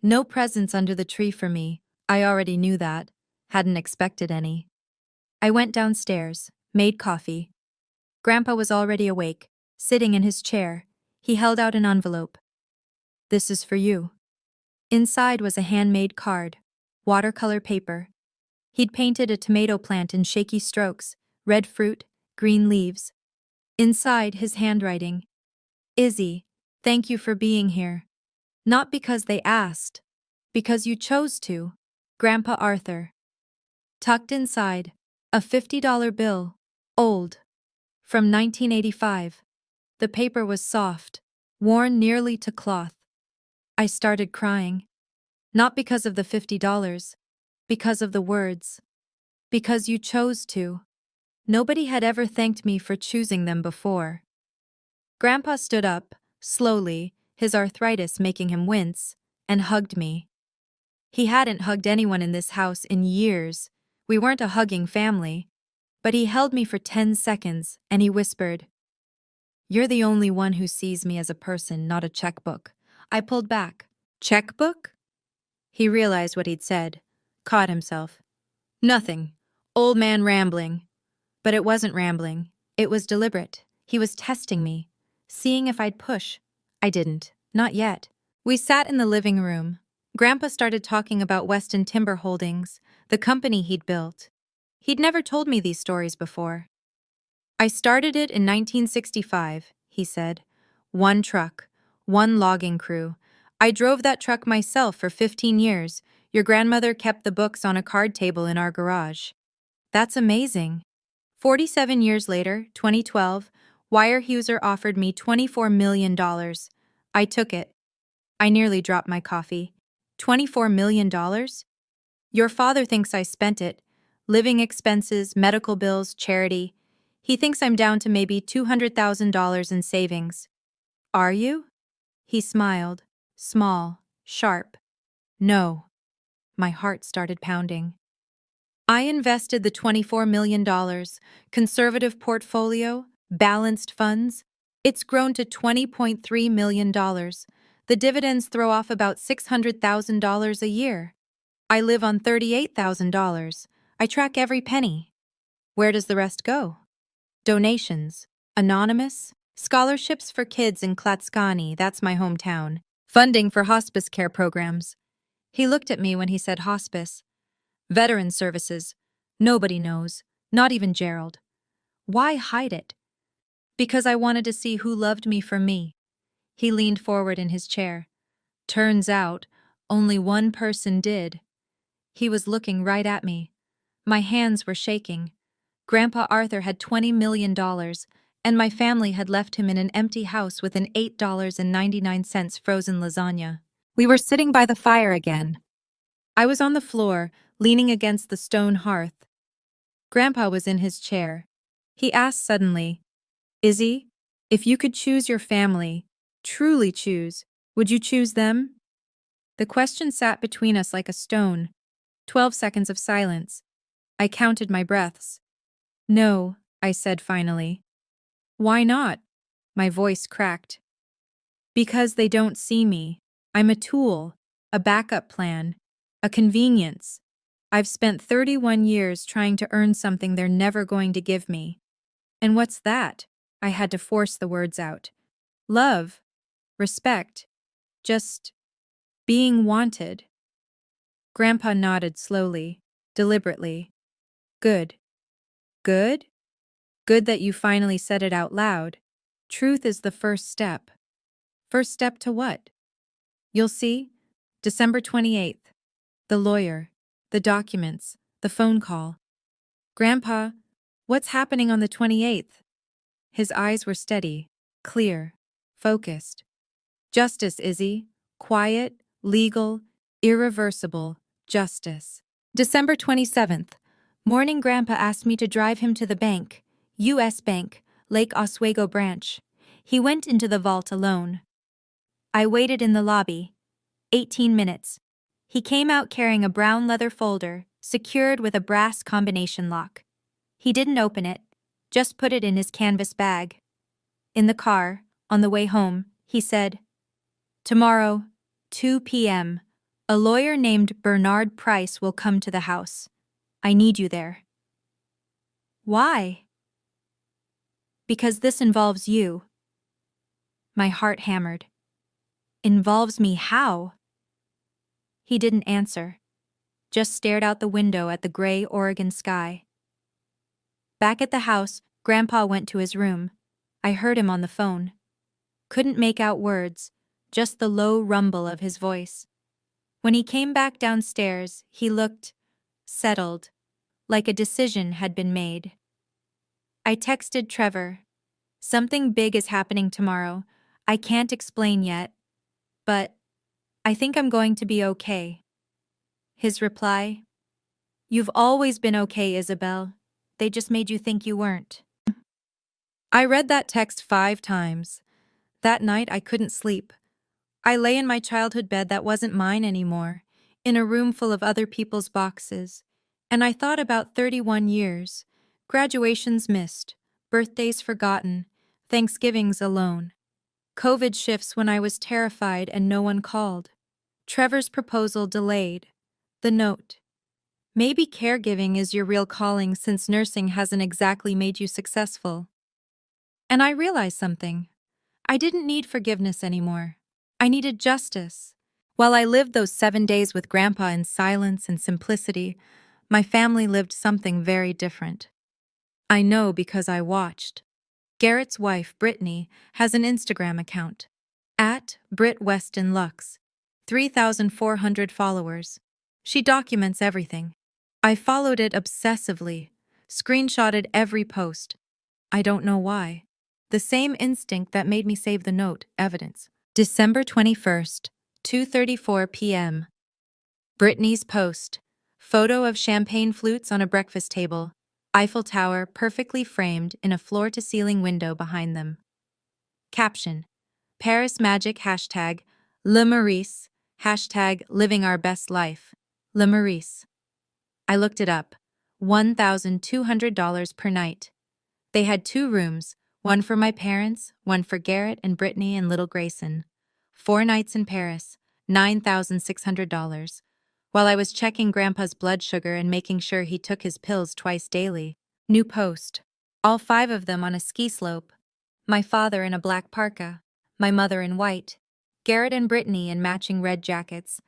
No presents under the tree for me. I already knew that. Hadn't expected any. I went downstairs, made coffee. Grandpa was already awake, sitting in his chair. He held out an envelope. "This is for you." Inside was a handmade card, watercolor paper. He'd painted a tomato plant in shaky strokes, red fruit, green leaves. Inside, his handwriting. "Izzy, thank you for being here. Not because they asked, because you chose to. Grandpa Arthur." Tucked inside, a $50 bill, old, from 1985. The paper was soft, worn nearly to cloth. I started crying. Not because of the $50, because of the words. Because you chose to. Nobody had ever thanked me for choosing them before. Grandpa stood up, slowly, his arthritis making him wince, and hugged me. He hadn't hugged anyone in this house in years. We weren't a hugging family. But he held me for 10 seconds, and he whispered, "You're the only one who sees me as a person, not a checkbook." I pulled back. "Checkbook?" He realized what he'd said, caught himself. "Nothing. Old man rambling." But it wasn't rambling. It was deliberate. He was testing me, seeing if I'd push. I didn't. Not yet. We sat in the living room. Grandpa started talking about Weston Timber Holdings, the company he'd built. He'd never told me these stories before. "I started it in 1965, he said. One truck, one logging crew. I drove that truck myself for 15 years. Your grandmother kept the books on a card table in our garage." That's amazing. 47 years later, 2012, Weyerhaeuser offered me $24 million. I took it. I nearly dropped my coffee. $24 million? Your father thinks I spent it. Living expenses, medical bills, charity. He thinks I'm down to maybe $200,000 in savings. Are you? He smiled. Small, sharp. No. My heart started pounding. I invested the $24 million, conservative portfolio, balanced funds. It's grown to $20.3 million. The dividends throw off about $600,000 a year. I live on $38,000. I track every penny. Where does the rest go? Donations. Anonymous. Scholarships for kids in Klatskani, that's my hometown. Funding for hospice care programs. He looked at me when he said hospice. Veteran services. Nobody knows. Not even Gerald. Why hide it? Because I wanted to see who loved me for me. He leaned forward in his chair. Turns out, only one person did. He was looking right at me. My hands were shaking. Grandpa Arthur had $20 million, and my family had left him in an empty house with an $8.99 frozen lasagna. We were sitting by the fire again. I was on the floor, leaning against the stone hearth. Grandpa was in his chair. He asked suddenly, "Izzy, if you could choose your family, truly choose, would you choose them?" The question sat between us like a stone. 12 seconds of silence. I counted my breaths. "No," I said finally. "Why not?" My voice cracked. "Because they don't see me. I'm a tool, a backup plan, a convenience. I've spent 31 years trying to earn something they're never going to give me." "And what's that?" I had to force the words out. "Love. Respect. Just being wanted." Grandpa nodded slowly, deliberately. "Good. Good? Good that you finally said it out loud. Truth is the first step." "First step to what?" "You'll see. December 28th. The lawyer. The documents. The phone call." "Grandpa, what's happening on the 28th? His eyes were steady, clear, focused. "Justice, Izzy. Quiet, legal, irreversible justice." December 27th. Morning. Grandpa asked me to drive him to the bank, U.S. Bank, Lake Oswego branch. He went into the vault alone. I waited in the lobby. 18 minutes. He came out carrying a brown leather folder, secured with a brass combination lock. He didn't open it, just put it in his canvas bag. In the car, on the way home, he said, "Tomorrow, 2 p.m., a lawyer named Bernard Price will come to the house. I need you there." Why? Because this involves you. My heart hammered. Involves me how? He didn't answer, just stared out the window at the gray Oregon sky. Back at the house, Grandpa went to his room. I heard him on the phone. Couldn't make out words, just the low rumble of his voice. When he came back downstairs, he looked settled, like a decision had been made. I texted Trevor. "Something big is happening tomorrow. I can't explain yet, but I think I'm going to be okay." His reply, "You've always been okay, Isabel. They just made you think you weren't." I read that text 5 times. That night I couldn't sleep. I lay in my childhood bed that wasn't mine anymore, in a room full of other people's boxes, and I thought about 31 years, graduations missed, birthdays forgotten, Thanksgivings alone. COVID shifts when I was terrified and no one called. Trevor's proposal delayed. The note. Maybe caregiving is your real calling since nursing hasn't exactly made you successful. And I realized something. I didn't need forgiveness anymore. I needed justice. While I lived those 7 days with Grandpa in silence and simplicity, my family lived something very different. I know because I watched. Garrett's wife, Brittany, has an Instagram account. @BritWestonLux. 3,400 followers. She documents everything. I followed it obsessively, screenshotted every post. I don't know why. The same instinct that made me save the note, evidence. December 21st, 2:34 p.m. Brittany's post. Photo of champagne flutes on a breakfast table. Eiffel Tower perfectly framed in a floor-to-ceiling window behind them. Caption. Paris Magic hashtag Le Maurice hashtag Living Our Best Life. Le Maurice. I looked it up. $1,200 per night. They had 2 rooms, one for my parents, one for Garrett and Brittany and little Grayson. 4 nights in Paris, $9,600. While I was checking Grandpa's blood sugar and making sure he took his pills twice daily. New post. All 5 of them on a ski slope. My father in a black parka, my mother in white, Garrett and Brittany in matching red jackets,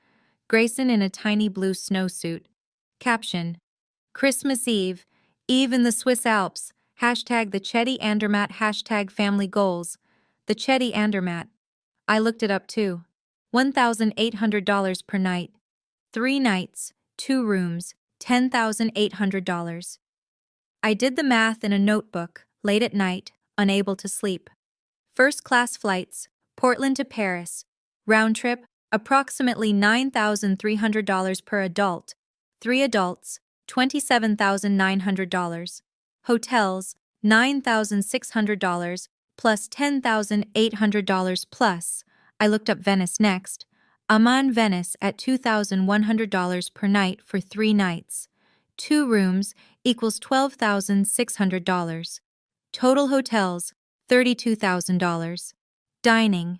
Grayson in a tiny blue snowsuit. Caption. Christmas Eve, Eve in the Swiss Alps, hashtag the Chetty Andermatt hashtag family goals. The Chetty Andermatt. I looked it up too. $1,800 per night. 3 nights, 2 rooms, $10,800. I did the math in a notebook, late at night, unable to sleep. First-class flights, Portland to Paris. Round trip, approximately $9,300 per adult. 3 adults, $27,900. Hotels, $9,600 plus $10,800 plus. I looked up Venice next. Amman, Venice at $2,100 per night for 3 nights. 2 rooms equals $12,600. Total hotels, $32,000. Dining.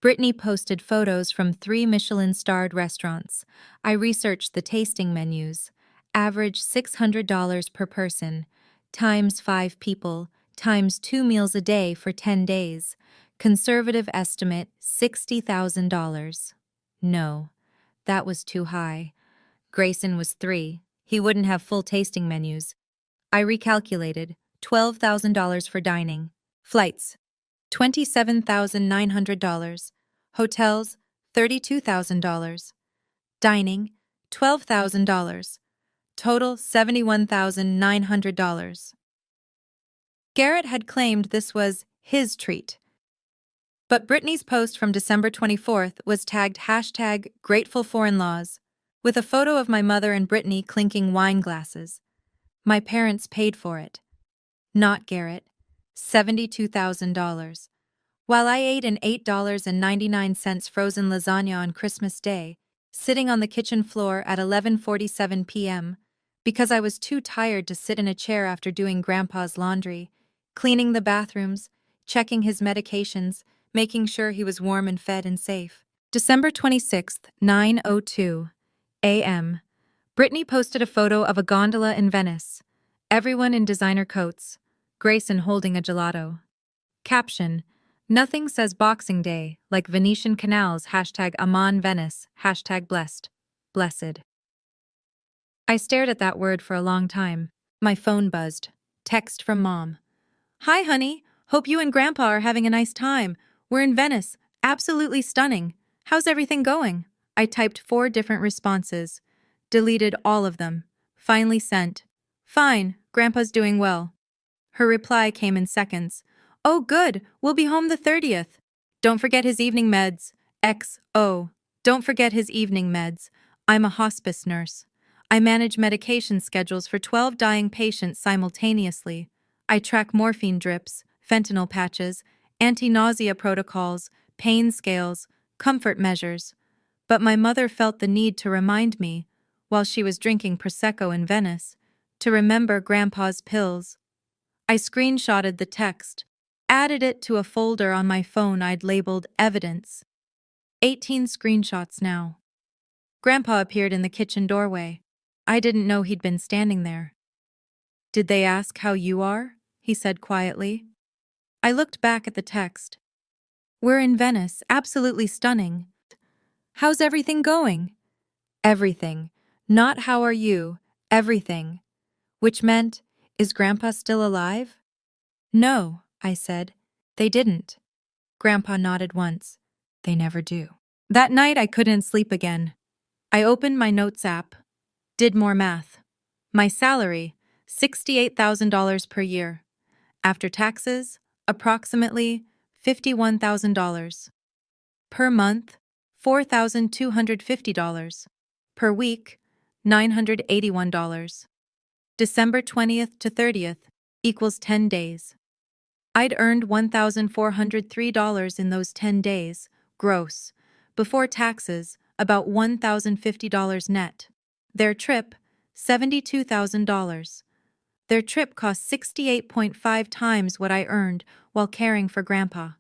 Brittany posted photos from 3 Michelin-starred restaurants. I researched the tasting menus. Average $600 per person, times 5 people, times 2 meals a day for 10 days. Conservative estimate, $60,000. No, that was too high. Grayson was 3. He wouldn't have full tasting menus. I recalculated, $12,000 for dining. Flights, $27,900. Hotels, $32,000. Dining, $12,000. Total, $71,900. Garrett had claimed this was his treat. But Brittany's post from December 24th was tagged hashtag Grateful for In-Laws, with a photo of my mother and Brittany clinking wine glasses. My parents paid for it. Not Garrett. $72,000. While I ate an $8.99 frozen lasagna on Christmas Day, sitting on the kitchen floor at 11:47 p.m., because I was too tired to sit in a chair after doing Grandpa's laundry, cleaning the bathrooms, checking his medications, making sure he was warm and fed and safe. December 26th, 9:02 a.m. Brittany posted a photo of a gondola in Venice. Everyone in designer coats. Grayson holding a gelato. Caption: Nothing says Boxing Day like Venetian canals #Amon Venice #blessed. Blessed. I stared at that word for a long time. My phone buzzed. Text from Mom. Hi, honey. Hope you and Grandpa are having a nice time. We're in Venice. Absolutely stunning. How's everything going? I typed 4 different responses. Deleted all of them. Finally sent. Fine. Grandpa's doing well. Her reply came in seconds. Oh, good. We'll be home the 30th. Don't forget his evening meds. XO. Don't forget his evening meds. I'm a hospice nurse. I manage medication schedules for 12 dying patients simultaneously. I track morphine drips, fentanyl patches, anti-nausea protocols, pain scales, comfort measures. But my mother felt the need to remind me, while she was drinking Prosecco in Venice, to remember Grandpa's pills. I screenshotted the text, added it to a folder on my phone I'd labeled Evidence. 18 screenshots now. Grandpa appeared in the kitchen doorway. I didn't know he'd been standing there. Did they ask how you are? He said quietly. I looked back at the text. We're in Venice, absolutely stunning. How's everything going? Everything. Not how are you, everything. Which meant, is Grandpa still alive? No, I said. They didn't. Grandpa nodded once. They never do. That night I couldn't sleep again. I opened my notes app. Did more math. My salary, $68,000 per year. After taxes, approximately $51,000. Per month, $4,250. Per week, $981. December 20th to 30th equals 10 days. I'd earned $1,403 in those 10 days, gross. Before taxes, about $1,050 net. Their trip, $72,000. Their trip cost 68.5 times what I earned while caring for Grandpa.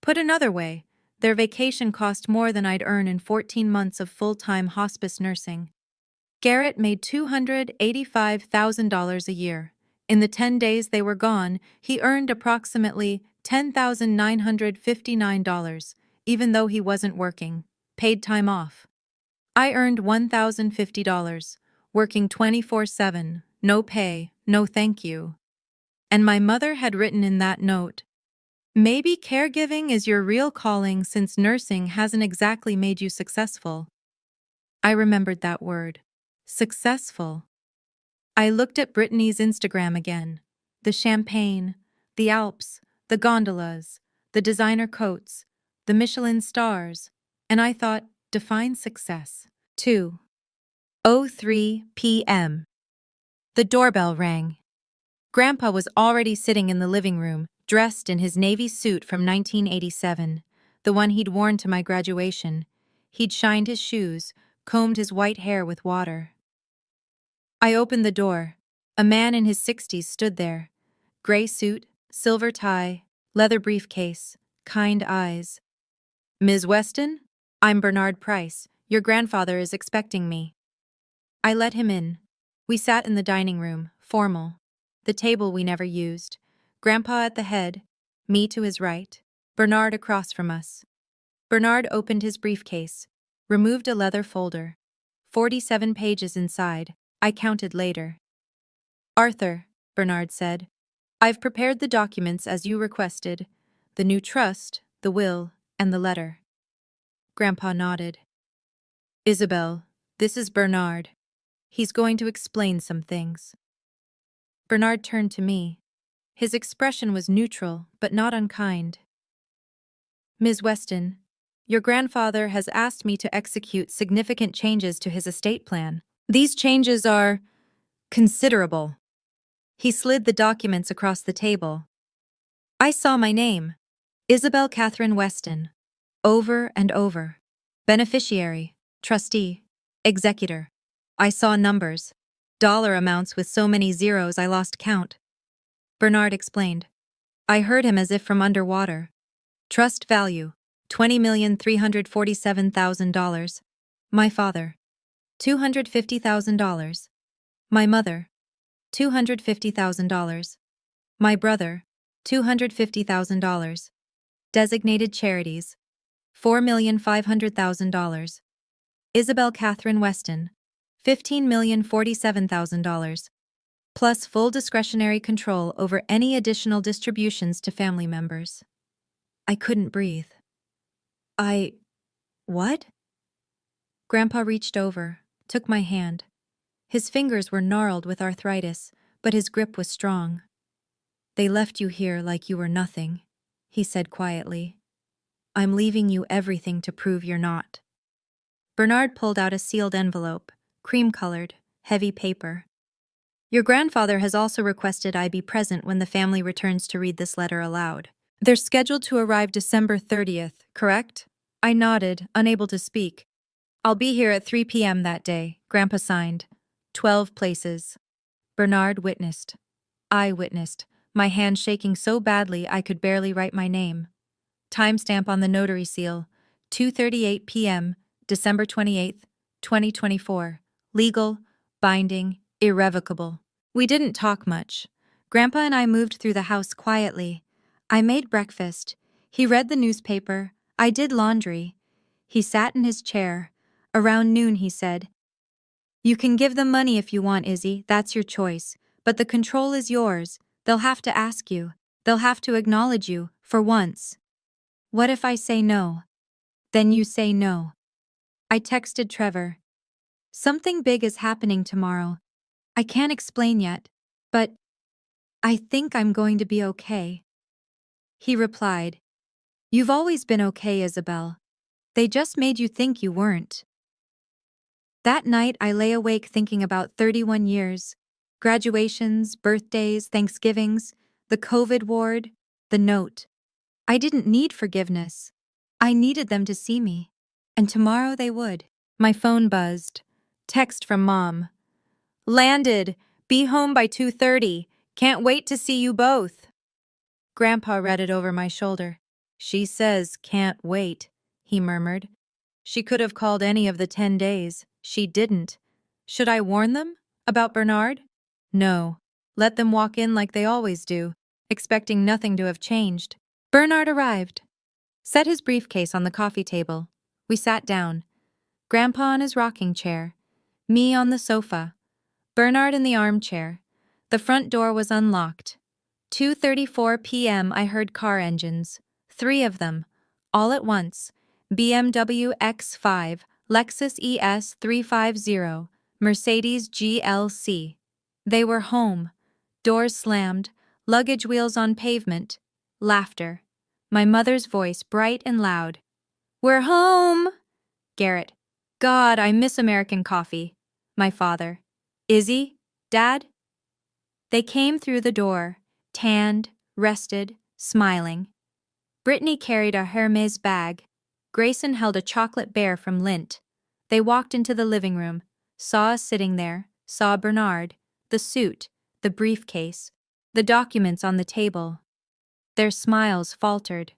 Put another way, their vacation cost more than I'd earn in 14 months of full-time hospice nursing. Garrett made $285,000 a year. In the 10 days they were gone, he earned approximately $10,959, even though he wasn't working. Paid time off. I earned $1,050, working 24/7, no pay, no thank you. And my mother had written in that note, maybe caregiving is your real calling since nursing hasn't exactly made you successful. I remembered that word. Successful. I looked at Brittany's Instagram again. The champagne, the Alps, the gondolas, the designer coats, the Michelin stars, and I thought, define success. 2:03 p.m. The doorbell rang. Grandpa was already sitting in the living room, dressed in his navy suit from 1987, the one he'd worn to my graduation. He'd shined his shoes, combed his white hair with water. I opened the door. A man in his 60s stood there. Gray suit, silver tie, leather briefcase, kind eyes. Ms. Weston? I'm Bernard Price. Your grandfather is expecting me. I let him in. We sat in the dining room, formal. The table we never used. Grandpa at the head, me to his right, Bernard across from us. Bernard opened his briefcase, removed a leather folder. 47 pages inside. I counted later. Arthur, Bernard said, I've prepared the documents as you requested. The new trust, the will, and the letter. Grandpa nodded. Isabel, this is Bernard. He's going to explain some things. Bernard turned to me. His expression was neutral, but not unkind. Ms. Weston, your grandfather has asked me to execute significant changes to his estate plan. These changes are considerable. He slid the documents across the table. I saw my name, Isabel Catherine Weston, over and over. Beneficiary, trustee, executor. I saw numbers. Dollar amounts with so many zeros I lost count. Bernard explained. I heard him as if from underwater. Trust value, $20,347,000. My father, $250,000. My mother, $250,000. My brother, $250,000. Designated charities, $4,500,000. Isabel Catherine Weston, $15,047,000. Plus full discretionary control over any additional distributions to family members. I couldn't breathe. What? Grandpa reached over, took my hand. His fingers were gnarled with arthritis, but his grip was strong. They left you here like you were nothing, he said quietly. I'm leaving you everything to prove you're not. Bernard pulled out a sealed envelope, cream-colored, heavy paper. Your grandfather has also requested I be present when the family returns to read this letter aloud. They're scheduled to arrive December 30th, correct? I nodded, unable to speak. I'll be here at 3 p.m. that day, Grandpa signed. 12 places. Bernard witnessed. I witnessed, my hand shaking so badly I could barely write my name. Timestamp on the notary seal, 2:38 p.m., December 28th, 2024. Legal, binding, irrevocable. We didn't talk much. Grandpa and I moved through the house quietly. I made breakfast. He read the newspaper. I did laundry. He sat in his chair. Around noon he said, You can give them money if you want, Izzy. That's your choice. But the control is yours. They'll have to ask you. They'll have to acknowledge you, for once. What if I say no? Then you say no. I texted Trevor. Something big is happening tomorrow. I can't explain yet, but I think I'm going to be okay. He replied, You've always been okay, Isabel. They just made you think you weren't. That night I lay awake thinking about 31 years. Graduations, birthdays, Thanksgivings, the COVID ward, the note. I didn't need forgiveness. I needed them to see me. And tomorrow they would. My phone buzzed. Text from Mom. Landed. Be home by 2:30. Can't wait to see you both. Grandpa read it over my shoulder. She says can't wait, he murmured. She could have called any of the 10 days. She didn't. Should I warn them? About Bernard? No. Let them walk in like they always do, expecting nothing to have changed. Bernard arrived. Set his briefcase on the coffee table. We sat down. Grandpa on his rocking chair. Me on the sofa. Bernard in the armchair. The front door was unlocked. 2:34 p.m. I heard car engines. 3 of them. All at once. BMW X5, Lexus ES 350, Mercedes GLC. They were home. Doors slammed, luggage wheels on pavement. Laughter. My mother's voice bright and loud. We're home! Garrett. God, I miss American coffee. My father. Izzy? Dad? They came through the door, tanned, rested, smiling. Brittany carried a Hermes bag. Grayson held a chocolate bear from Lindt. They walked into the living room, saw us sitting there, saw Bernard, the suit, the briefcase, the documents on the table. Their smiles faltered.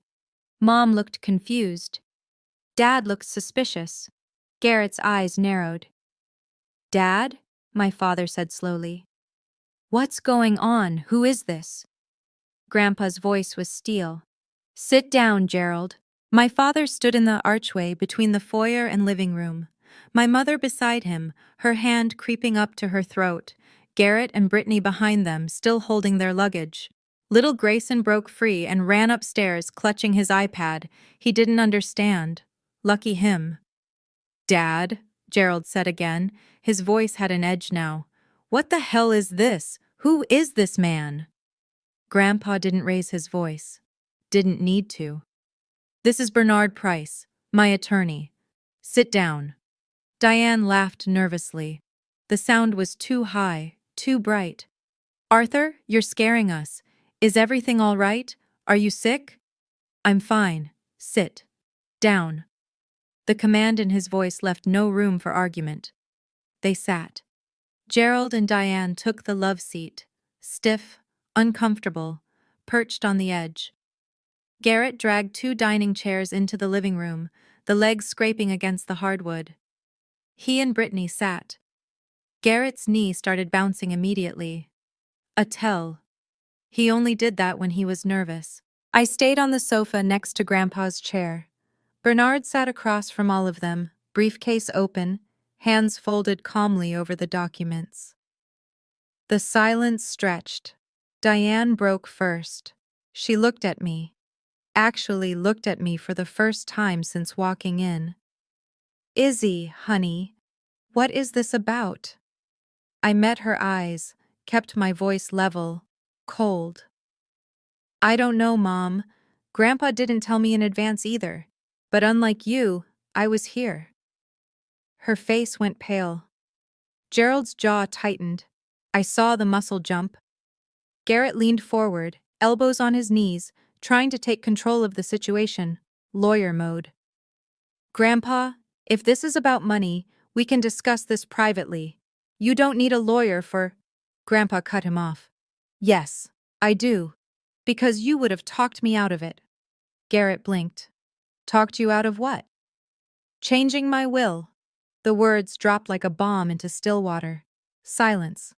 Mom looked confused. Dad looked suspicious. Garrett's eyes narrowed. Dad? My father said slowly. What's going on? Who is this? Grandpa's voice was steel. Sit down, Gerald. My father stood in the archway between the foyer and living room. My mother beside him, her hand creeping up to her throat. Garrett and Brittany behind them, still holding their luggage. Little Grayson broke free and ran upstairs, clutching his iPad. He didn't understand. Lucky him. Dad, Gerald said again. His voice had an edge now. What the hell is this? Who is this man? Grandpa didn't raise his voice. Didn't need to. This is Bernard Price, my attorney. Sit down. Diane laughed nervously. The sound was too high, too bright. Arthur, you're scaring us. Is everything all right? Are you sick? I'm fine. Sit. Down. The command in his voice left no room for argument. They sat. Gerald and Diane took the love seat, stiff, uncomfortable, perched on the edge. Garrett dragged 2 dining chairs into the living room, the legs scraping against the hardwood. He and Brittany sat. Garrett's knee started bouncing immediately. A tell. He only did that when he was nervous. I stayed on the sofa next to Grandpa's chair. Bernard sat across from all of them, briefcase open, hands folded calmly over the documents. The silence stretched. Diane broke first. She looked at me. Actually looked at me for the first time since walking in. Izzy, honey, what is this about? I met her eyes, kept my voice level, cold. I don't know, Mom. Grandpa didn't tell me in advance either. But unlike you, I was here. Her face went pale. Gerald's jaw tightened. I saw the muscle jump. Garrett leaned forward, elbows on his knees, trying to take control of the situation, lawyer mode. Grandpa, if this is about money, we can discuss this privately. You don't need a lawyer for... Grandpa cut him off. Yes, I do. Because you would have talked me out of it. Garrett blinked. Talked you out of what? Changing my will. The words dropped like a bomb into still water. Silence.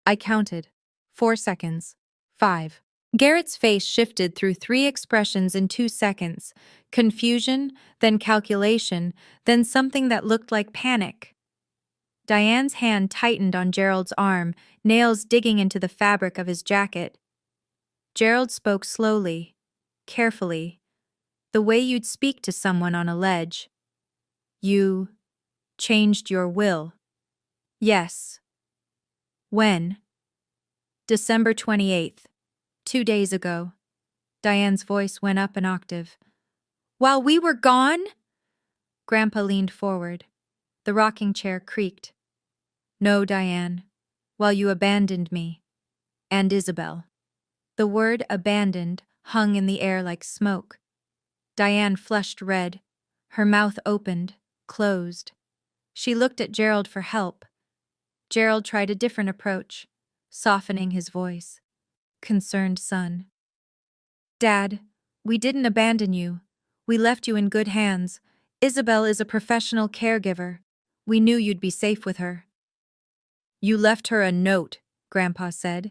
I counted. 4 seconds. 5. Garrett's face shifted through 3 expressions in 2 seconds. Confusion, then calculation, then something that looked like panic. Diane's hand tightened on Gerald's arm, nails digging into the fabric of his jacket. Gerald spoke slowly, carefully, the way you'd speak to someone on a ledge. You changed your will. Yes. When? December 28th, 2 days ago. Diane's voice went up an octave. While we were gone? Grandpa leaned forward. The rocking chair creaked. No, Diane. While you abandoned me. And Isabel. The word abandoned hung in the air like smoke. Diane flushed red. Her mouth opened, closed. She looked at Gerald for help. Gerald tried a different approach, softening his voice. Concerned son. Dad, we didn't abandon you. We left you in good hands. Isabel is a professional caregiver. We knew you'd be safe with her. You left her a note, Grandpa said.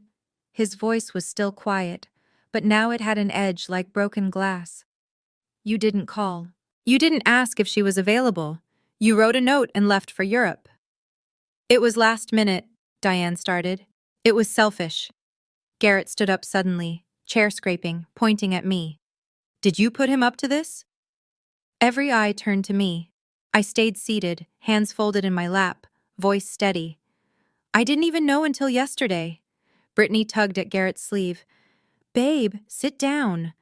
His voice was still quiet, but now it had an edge like broken glass. You didn't call. You didn't ask if she was available. You wrote a note and left for Europe. It was last minute, Diane started. It was selfish. Garrett stood up suddenly, chair scraping, pointing at me. Did you put him up to this? Every eye turned to me. I stayed seated, hands folded in my lap, voice steady. I didn't even know until yesterday. Brittany tugged at Garrett's sleeve. Babe, sit down.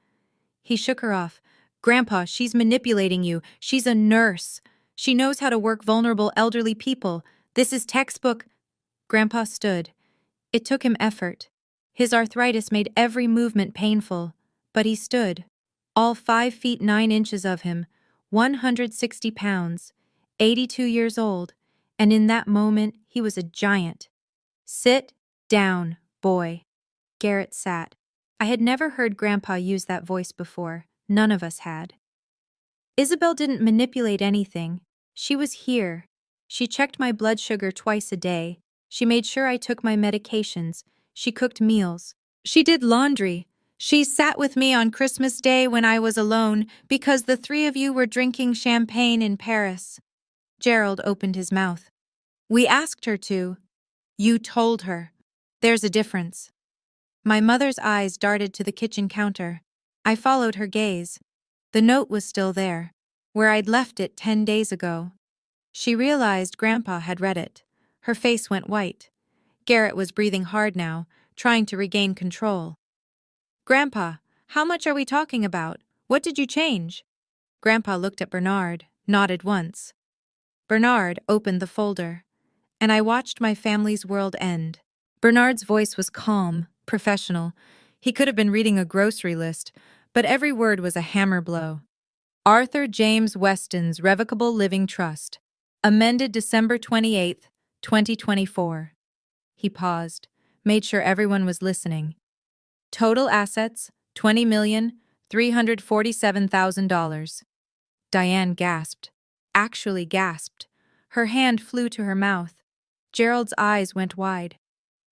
He shook her off. Grandpa, she's manipulating you. She's a nurse. She knows how to work vulnerable elderly people. This is textbook. Grandpa stood. It took him effort. His arthritis made every movement painful, but he stood. All 5 feet 9 inches of him, 160 pounds, 82 years old, and in that moment he was a giant. Sit down, boy. Garrett sat. I had never heard Grandpa use that voice before. None of us had. Isabel didn't manipulate anything. She was here. She checked my blood sugar twice a day. She made sure I took my medications. She cooked meals. She did laundry. She sat with me on Christmas Day when I was alone because the 3 of you were drinking champagne in Paris. Gerald opened his mouth. We asked her to. You told her. There's a difference. My mother's eyes darted to the kitchen counter. I followed her gaze. The note was still there, where I'd left it 10 days ago. She realized Grandpa had read it. Her face went white. Garrett was breathing hard now, trying to regain control. Grandpa, how much are we talking about? What did you change? Grandpa looked at Bernard, nodded once. Bernard opened the folder, and I watched my family's world end. Bernard's voice was calm, professional. He could have been reading a grocery list, but every word was a hammer blow. Arthur James Weston's Revocable Living Trust. Amended December 28, 2024. He paused, made sure everyone was listening. Total assets, $20,347,000. Diane gasped. Actually gasped. Her hand flew to her mouth. Gerald's eyes went wide.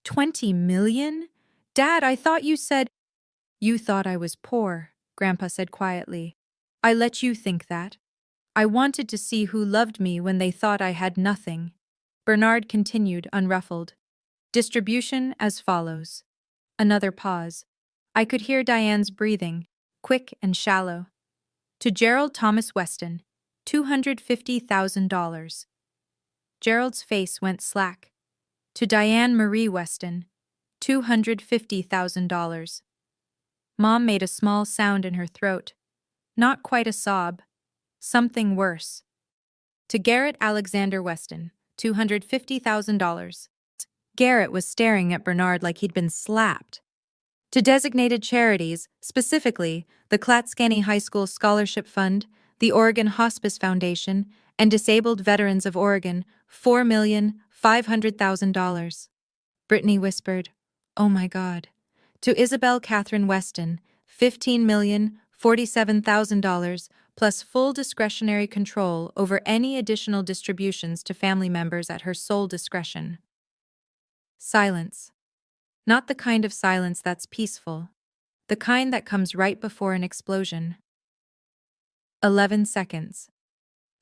20 million? Dad, I thought you said— You thought I was poor, Grandpa said quietly. I let you think that. I wanted to see who loved me when they thought I had nothing. Bernard continued, unruffled. Distribution as follows. Another pause. I could hear Diane's breathing, quick and shallow. To Gerald Thomas Weston, $250,000. Gerald's face went slack. To Diane Marie Weston, $250,000. Mom made a small sound in her throat. Not quite a sob. Something worse. To Garrett Alexander Weston, $250,000. Garrett was staring at Bernard like he'd been slapped. To designated charities, specifically the Klatskanny High School Scholarship Fund, the Oregon Hospice Foundation, and Disabled Veterans of Oregon, $4,500,000. Brittany whispered, Oh my God. To Isabel Catherine Weston, $15,047,000 plus full discretionary control over any additional distributions to family members at her sole discretion. Silence. Not the kind of silence that's peaceful. The kind that comes right before an explosion. 11 seconds.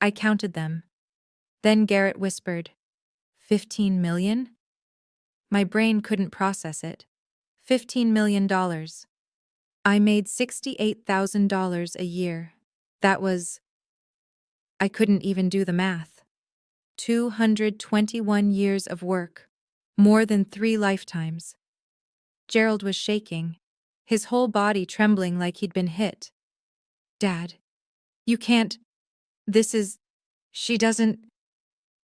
I counted them. Then Garrett whispered, 15 million? My brain couldn't process it. $15 million. I made $68,000 a year. That was— I couldn't even do the math. 221 years of work. More than 3 lifetimes. Gerald was shaking, his whole body trembling like he'd been hit. Dad, you can't— This is— She doesn't—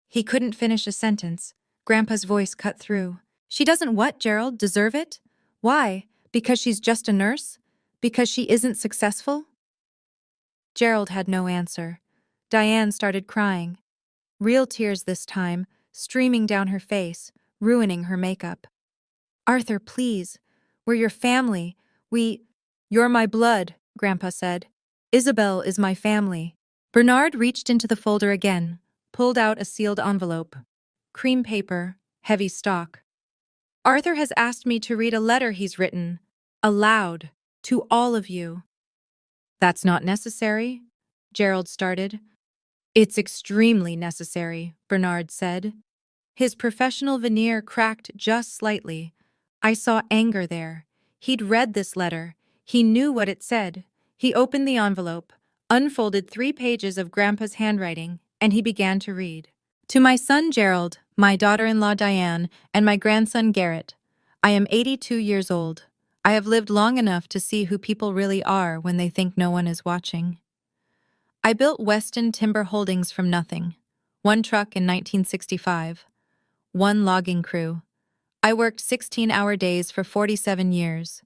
He couldn't finish a sentence. Grandpa's voice cut through. She doesn't what, Gerald? Deserve it? Why? Because she's just a nurse? Because she isn't successful? Gerald had no answer. Diane started crying. Real tears this time, streaming down her face, ruining her makeup. Arthur, please. We're your family. You're my blood, Grandpa said. Isabel is my family. Bernard reached into the folder again, pulled out a sealed envelope. Cream paper, heavy stock. Arthur has asked me to read a letter he's written, aloud, to all of you. That's not necessary, Gerald started. It's extremely necessary, Bernard said. His professional veneer cracked just slightly. I saw anger there. He'd read this letter. He knew what it said. He opened the envelope, unfolded 3 pages of Grandpa's handwriting, and he began to read. To my son Gerald, my daughter-in-law Diane, and my grandson Garrett, I am 82 years old. I have lived long enough to see who people really are when they think no one is watching. I built Weston Timber Holdings from nothing. 1 truck in 1965. 1 logging crew. I worked 16-hour days for 47 years.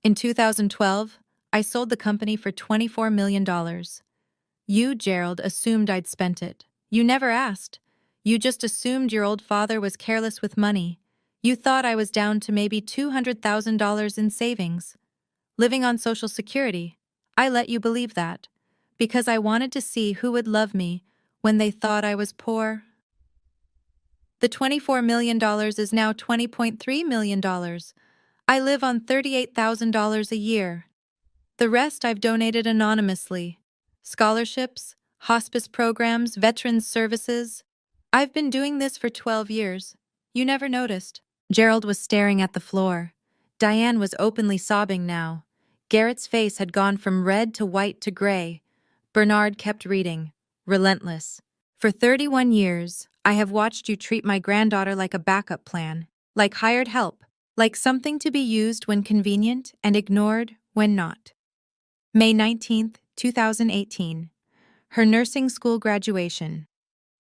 In 2012, I sold the company for $24 million. You, Gerald, assumed I'd spent it. You never asked. You just assumed your old father was careless with money. You thought I was down to maybe $200,000 in savings. Living on Social Security. I let you believe that. Because I wanted to see who would love me when they thought I was poor. The $24 million is now $20.3 million. I live on $38,000 a year. The rest I've donated anonymously. Scholarships, hospice programs, veterans services. I've been doing this for 12 years. You never noticed. Gerald was staring at the floor. Diane was openly sobbing now. Garrett's face had gone from red to white to gray. Bernard kept reading, relentless. For 31 years, I have watched you treat my granddaughter like a backup plan, like hired help, like something to be used when convenient and ignored when not. May 19, 2018. Her nursing school graduation.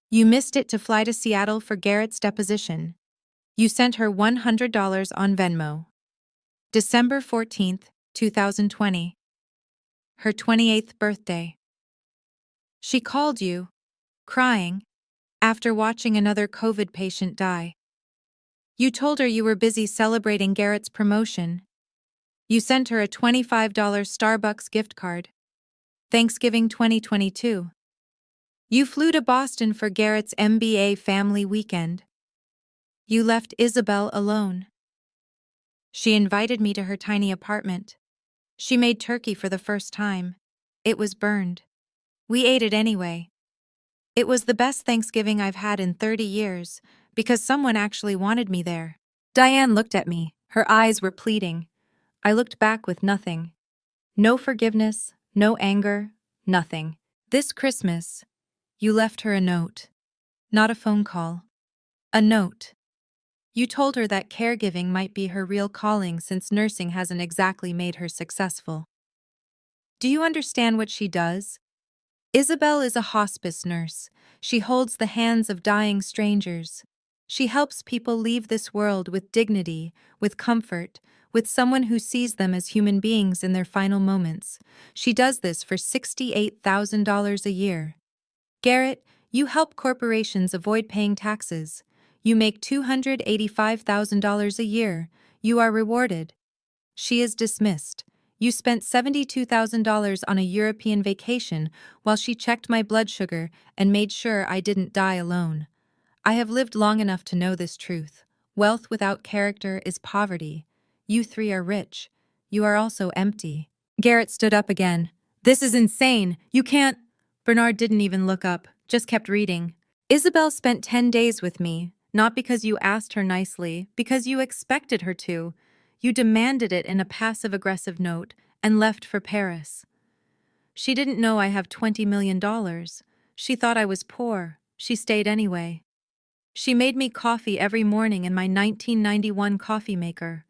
You missed it to fly to Seattle for Garrett's deposition. You sent her $100 on Venmo. December 14, 2020. Her 28th birthday. She called you, crying, after watching another COVID patient die. You told her you were busy celebrating Garrett's promotion. You sent her a $25 Starbucks gift card. Thanksgiving 2022. You flew to Boston for Garrett's MBA family weekend. You left Isabel alone. She invited me to her tiny apartment. She made turkey for the first time. It was burned. We ate it anyway. It was the best Thanksgiving I've had in 30 years, because someone actually wanted me there. Diane looked at me. Her eyes were pleading. I looked back with nothing. No forgiveness, no anger, nothing. This Christmas, you left her a note. Not a phone call. A note. You told her that caregiving might be her real calling since nursing hasn't exactly made her successful. Do you understand what she does? Isabel is a hospice nurse. She holds the hands of dying strangers. She helps people leave this world with dignity, with comfort, with someone who sees them as human beings in their final moments. She does this for $68,000 a year. Garrett, you help corporations avoid paying taxes. You make $285,000 a year. You are rewarded. She is dismissed. You spent $72,000 on a European vacation while she checked my blood sugar and made sure I didn't die alone. I have lived long enough to know this truth. Wealth without character is poverty. You three are rich. You are also empty. Garrett stood up again. This is insane. You can't. Bernard didn't even look up, just kept reading. Isabel spent 10 days with me, not because you asked her nicely, because you expected her to. You demanded it in a passive-aggressive note and left for Paris. She didn't know I have $20 million. She thought I was poor. She stayed anyway. She made me coffee every morning in my 1991 coffee maker.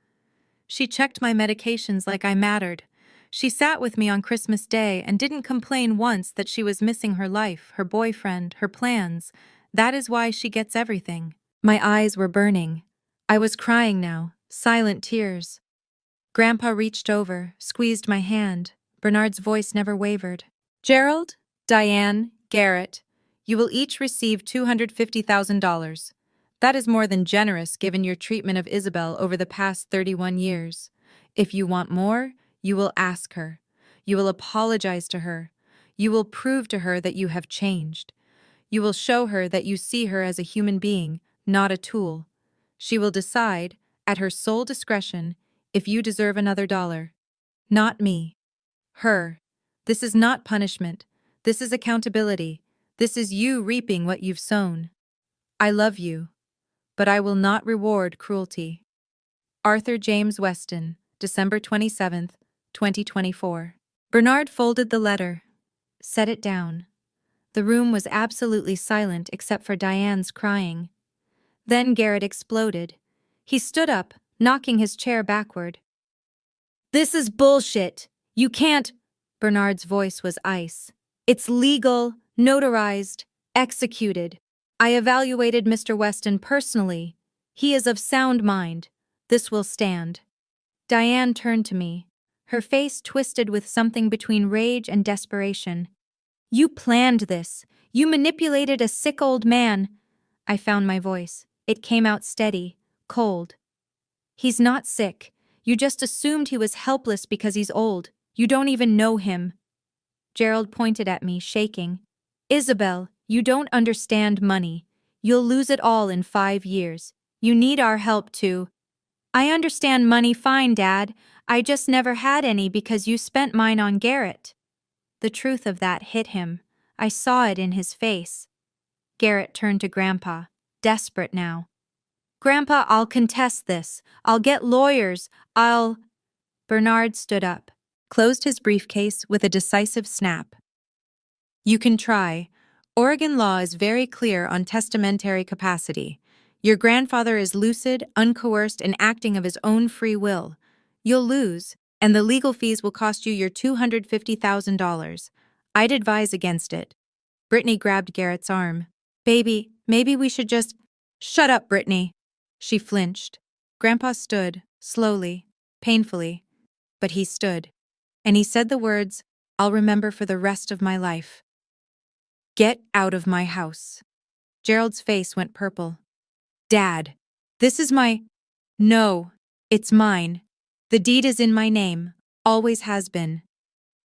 She checked my medications like I mattered. She sat with me on Christmas Day and didn't complain once that she was missing her life, her boyfriend, her plans. That is why she gets everything. My eyes were burning. I was crying now, silent tears. Grandpa reached over, squeezed my hand. Bernard's voice never wavered. Gerald, Diane, Garrett, you will each receive $250,000. That is more than generous given your treatment of Isabel over the past 31 years. If you want more, you will ask her. You will apologize to her. You will prove to her that you have changed. You will show her that you see her as a human being, not a tool. She will decide, at her sole discretion, if you deserve another dollar. Not me. Her. This is not punishment. This is accountability. This is you reaping what you've sown. I love you, but I will not reward cruelty. Arthur James Weston, December 27th, 2024. Bernard folded the letter, set it down. The room was absolutely silent except for Diane's crying. Then Garrett exploded. He stood up, knocking his chair backward. This is bullshit. You can't. Bernard's voice was ice. It's legal, notarized, executed. I evaluated Mr. Weston personally. He is of sound mind. This will stand. Diane turned to me, her face twisted with something between rage and desperation. You planned this. You manipulated a sick old man. I found my voice. It came out steady, cold. He's not sick. You just assumed he was helpless because he's old. You don't even know him. Gerald pointed at me, shaking. Isabel, you don't understand money. You'll lose it all in 5 years. You need our help too. I understand money fine, Dad. I just never had any because you spent mine on Garrett. The truth of that hit him. I saw it in his face. Garrett turned to Grandpa, desperate now. Grandpa, I'll contest this. I'll get lawyers. Bernard stood up, closed his briefcase with a decisive snap. You can try. Oregon law is very clear on testamentary capacity. Your grandfather is lucid, uncoerced, and acting of his own free will. You'll lose, and the legal fees will cost you your $250,000. I'd advise against it. Brittany grabbed Garrett's arm. Baby, maybe we should just— Shut up, Brittany. She flinched. Grandpa stood, slowly, painfully. But he stood. And he said the words I'll remember for the rest of my life. Get out of my house. Gerald's face went purple. Dad, this is my— No, it's mine. The deed is in my name, always has been.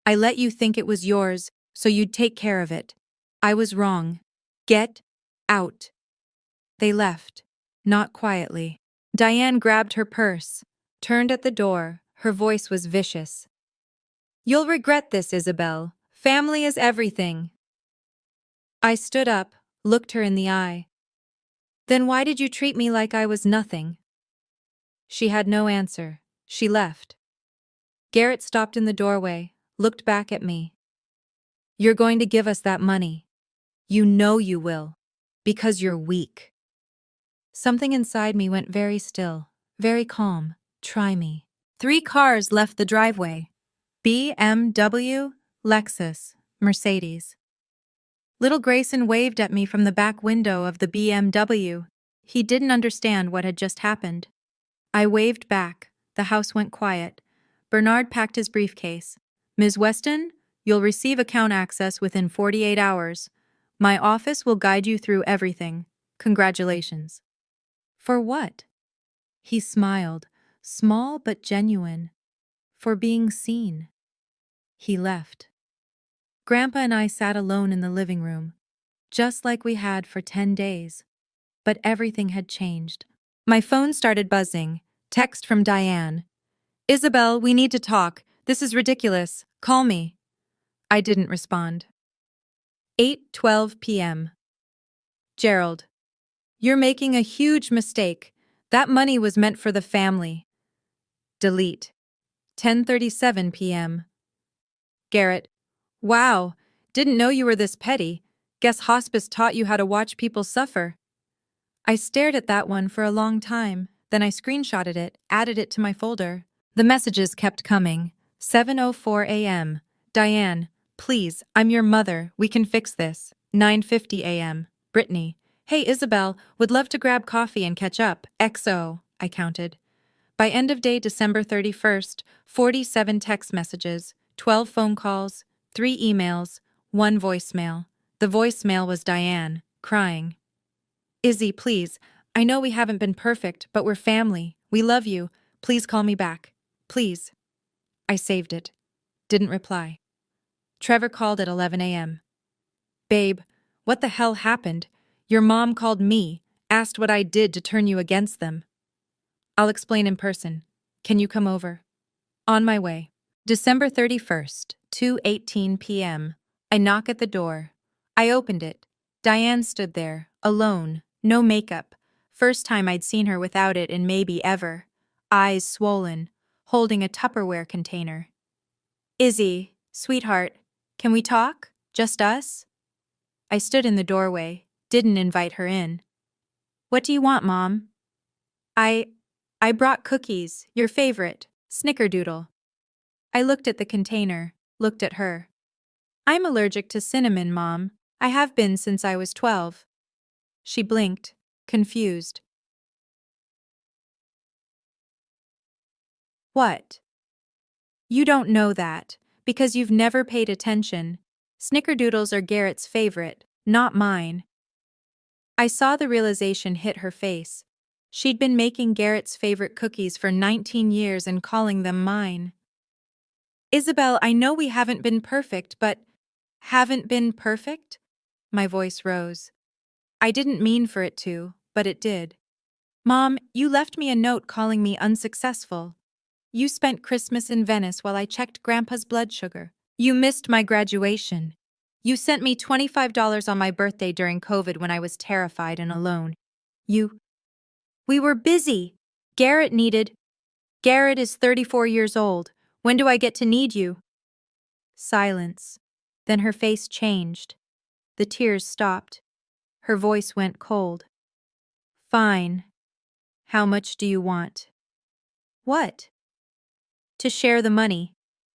I let you think it was yours, so you'd take care of it. I was wrong. Get out. They left, not quietly. Diane grabbed her purse, turned at the door. Her voice was vicious. You'll regret this, Isabel. Family is everything. I stood up, looked her in the eye. Then why did you treat me like I was nothing? She had no answer. She left. Garrett stopped in the doorway, looked back at me. You're going to give us that money. You know you will. Because you're weak. Something inside me went very still, very calm. Try me. 3 cars left the driveway. BMW, Lexus, Mercedes. Little Grayson waved at me from the back window of the BMW. He didn't understand what had just happened. I waved back. The house went quiet. Bernard packed his briefcase. Ms. Weston, you'll receive account access within 48 hours. My office will guide you through everything. Congratulations. For what? He smiled, small but genuine. For being seen. He left. Grandpa and I sat alone in the living room, just like we had for 10 days. But everything had changed. My phone started buzzing. Text from Diane. Isabel, we need to talk. This is ridiculous. Call me. I didn't respond. 8:12 p.m. Gerald. You're making a huge mistake. That money was meant for the family. Delete. 10:37 p.m. Garrett. Wow, didn't know you were this petty. Guess hospice taught you how to watch people suffer. I stared at that one for a long time, then I screenshotted it, added it to my folder. The messages kept coming. 7:04 a.m. Diane, please, I'm your mother, we can fix this. 9:50 a.m. Brittany. Hey Isabel, would love to grab coffee and catch up. XO, I counted. By end of day December 31st, 47 text messages, 12 phone calls, 3 emails, 1 voicemail. The voicemail was Diane, crying. Izzy, please, I know we haven't been perfect, but we're family. We love you. Please call me back. Please. I saved it. Didn't reply. Trevor called at 11 a.m. Babe, what the hell happened? Your mom called me, asked what I did to turn you against them. I'll explain in person. Can you come over? On my way. December 31st, 2:18 p.m. I knock at the door. I opened it. Diane stood there, alone, no makeup. First time I'd seen her without it in maybe ever. Eyes swollen, holding a Tupperware container. Izzy, sweetheart, can we talk? Just us? I stood in the doorway, didn't invite her in. What do you want, Mom? I brought cookies, your favorite, Snickerdoodle. I looked at the container, looked at her. I'm allergic to cinnamon, Mom. I have been since I was 12. She blinked, confused. What? You don't know that, because you've never paid attention. Snickerdoodles are Garrett's favorite, not mine. I saw the realization hit her face. She'd been making Garrett's favorite cookies for 19 years and calling them mine. Isabel, I know we haven't been perfect, but… Haven't been perfect? My voice rose. I didn't mean for it to, but it did. Mom, you left me a note calling me unsuccessful. You spent Christmas in Venice while I checked Grandpa's blood sugar. You missed my graduation. You sent me $25 on my birthday during COVID when I was terrified and alone. We were busy. Garrett is 34 years old. When do I get to need you? Silence. Then her face changed. The tears stopped. Her voice went cold. Fine. How much do you want? What? To share the money.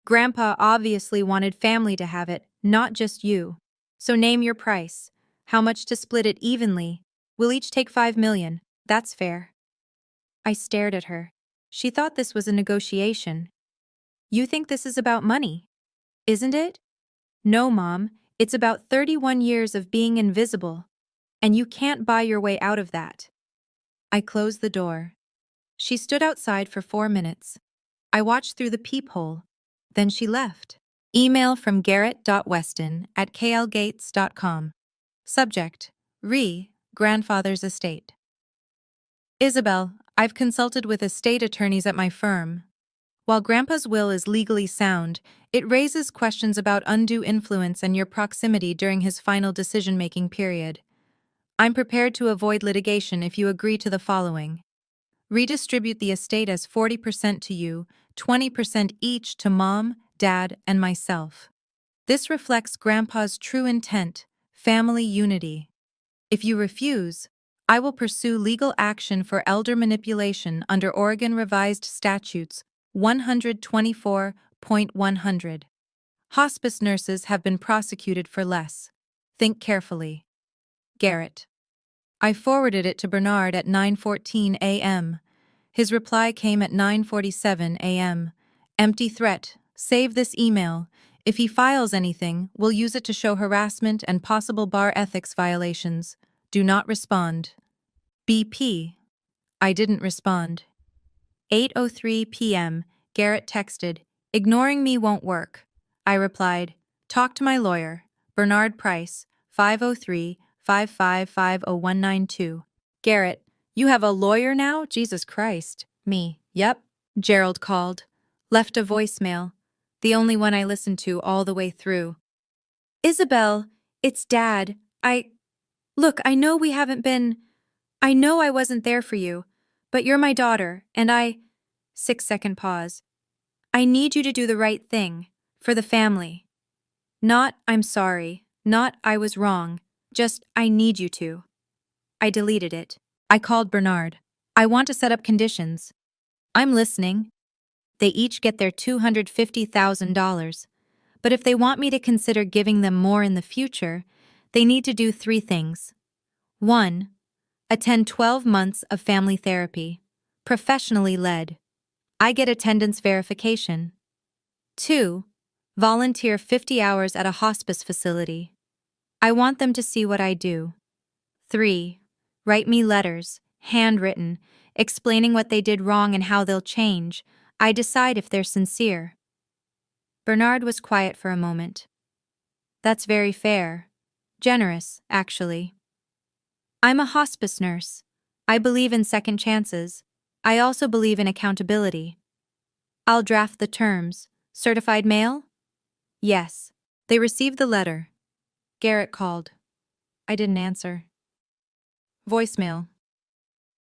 Grandpa obviously wanted family to have it, not just you. So name your price. How much to split it evenly? We'll each take $5 million. That's fair. I stared at her. She thought this was a negotiation. You think this is about money? Isn't it? No, Mom. It's about 31 years of being invisible. And you can't buy your way out of that. I closed the door. She stood outside for 4 minutes. I watched through the peephole. Then she left. Email from garrett.weston@klgates.com. Subject: Grandfather's estate. Isabel, I've consulted with estate attorneys at my firm. While Grandpa's will is legally sound, it raises questions about undue influence and your proximity during his final decision-making period. I'm prepared to avoid litigation if you agree to the following. Redistribute the estate as 40% to you, 20% each to Mom, Dad, and myself. This reflects Grandpa's true intent, family unity. If you refuse, I will pursue legal action for elder manipulation under Oregon Revised Statutes 124.100. Hospice nurses have been prosecuted for less. Think carefully. Garrett. I forwarded it to Bernard at 9:14 a.m. His reply came at 9:47 a.m. Empty threat. Save this email. If he files anything, we'll use it to show harassment and possible bar ethics violations. Do not respond. BP. I didn't respond. 8:03 p.m. Garrett texted, "Ignoring me won't work." I replied, "Talk to my lawyer, Bernard Price, 503-555-0192. Garrett, "You have a lawyer now? Jesus Christ." Me, "Yep." Gerald called. Left a voicemail, the only one I listened to all the way through. "Isabel, it's Dad. Look, I know we haven't been... I know I wasn't there for you, but you're my daughter, and 6-second pause. I need you to do the right thing, for the family. Not, I'm sorry, not, I was wrong, just, I need you to." I deleted it. I called Bernard. "I want to set up conditions." "I'm listening." "They each get their $250,000. But if they want me to consider giving them more in the future, they need to do 3 things. 1. Attend 12 months of family therapy, professionally led. I get attendance verification. 2. Volunteer 50 hours at a hospice facility. I want them to see what I do. 3. Write me letters, handwritten, explaining what they did wrong and how they'll change. I decide if they're sincere." Bernard was quiet for a moment. "That's very fair. Generous, actually. I'm a hospice nurse. I believe in second chances. I also believe in accountability. I'll draft the terms. Certified mail?" "Yes." They received the letter. Garrett called. I didn't answer. Voicemail.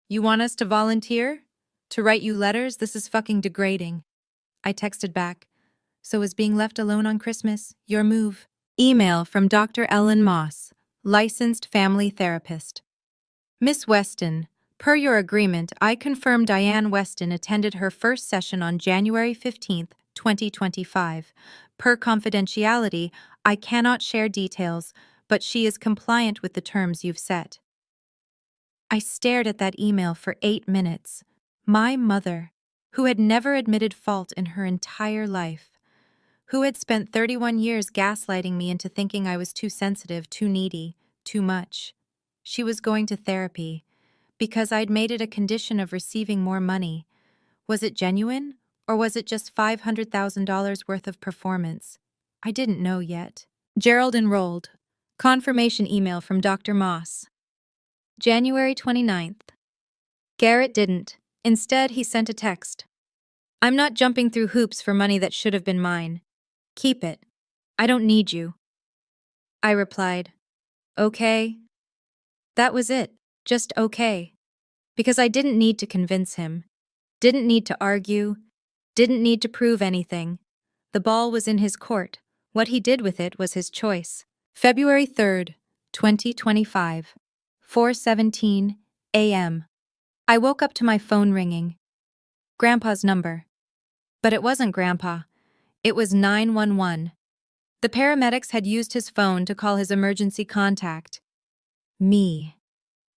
"You want us to volunteer? To write you letters? This is fucking degrading." I texted back. "So is being left alone on Christmas your move?" Email from Dr. Ellen Moss, licensed family therapist. "Miss Weston, per your agreement, I confirm Diane Weston attended her first session on January 15, 2025. Per confidentiality, I cannot share details, but she is compliant with the terms you've set." I stared at that email for 8 minutes. My mother, who had never admitted fault in her entire life, who had spent 31 years gaslighting me into thinking I was too sensitive, too needy, too much. She was going to therapy because I'd made it a condition of receiving more money. Was it genuine, or was it just $500,000 worth of performance? I didn't know yet. Gerald enrolled. Confirmation email from Dr. Moss. January 29th. Garrett didn't. Instead, he sent a text. "I'm not jumping through hoops for money that should have been mine. Keep it. I don't need you." I replied, "Okay." That was it. Just okay. Because I didn't need to convince him. Didn't need to argue. Didn't need to prove anything. The ball was in his court. What he did with it was his choice. February 3rd, 2025. 4:17 a.m. I woke up to my phone ringing. Grandpa's number. But it wasn't Grandpa. It was 911. The paramedics had used his phone to call his emergency contact. Me.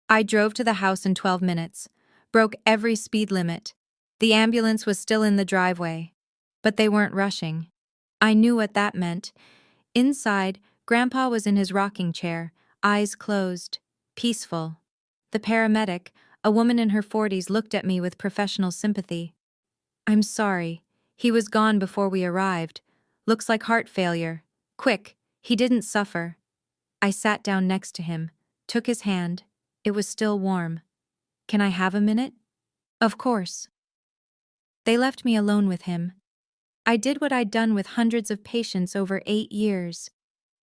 I drove to the house in 12 minutes, broke every speed limit. The ambulance was still in the driveway, but they weren't rushing. I knew what that meant. Inside, Grandpa was in his rocking chair, eyes closed, peaceful. The paramedic, A woman in her 40s looked at me with professional sympathy. I'm sorry. He was gone before we arrived. Looks like heart failure. Quick, he didn't suffer. I sat down next to him, took his hand. It was still warm. Can I have a minute? Of course. They left me alone with him. I did what I'd done with hundreds of patients over 8 years.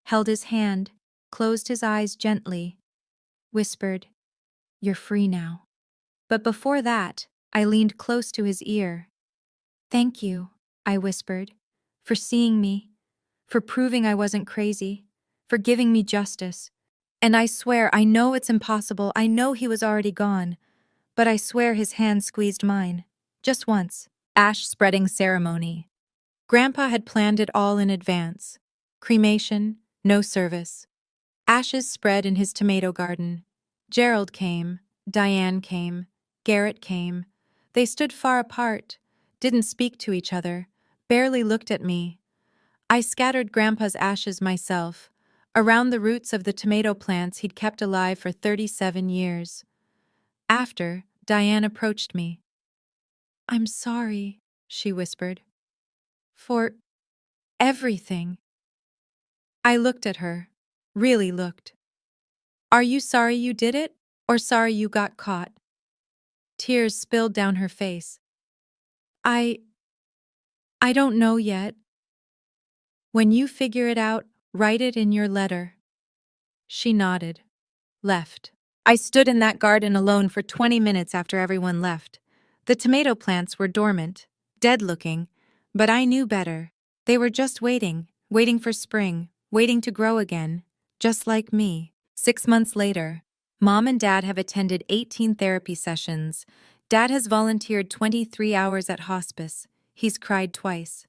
Held his hand, closed his eyes gently, whispered, "You're free now." But before that, I leaned close to his ear. "Thank you," I whispered, "for seeing me, for proving I wasn't crazy, for giving me justice. And I swear, I know it's impossible, I know he was already gone, but I swear his hand squeezed mine. Just once." Ash spreading ceremony. Grandpa had planned it all in advance. Cremation, no service. Ashes spread in his tomato garden. Gerald came, Diane came, Garrett came. They stood far apart, didn't speak to each other, barely looked at me. I scattered Grandpa's ashes myself, around the roots of the tomato plants he'd kept alive for 37 years. After, Diane approached me. "I'm sorry," she whispered. "For everything." I looked at her, really looked. "Are you sorry you did it, or sorry you got caught?" Tears spilled down her face. I don't know yet." "When you figure it out, write it in your letter." She nodded, left. I stood in that garden alone for 20 minutes after everyone left. The tomato plants were dormant, dead-looking, but I knew better. They were just waiting, waiting for spring, waiting to grow again, just like me. 6 months later, Mom and Dad have attended 18 therapy sessions. Dad has volunteered 23 hours at hospice. He's cried twice.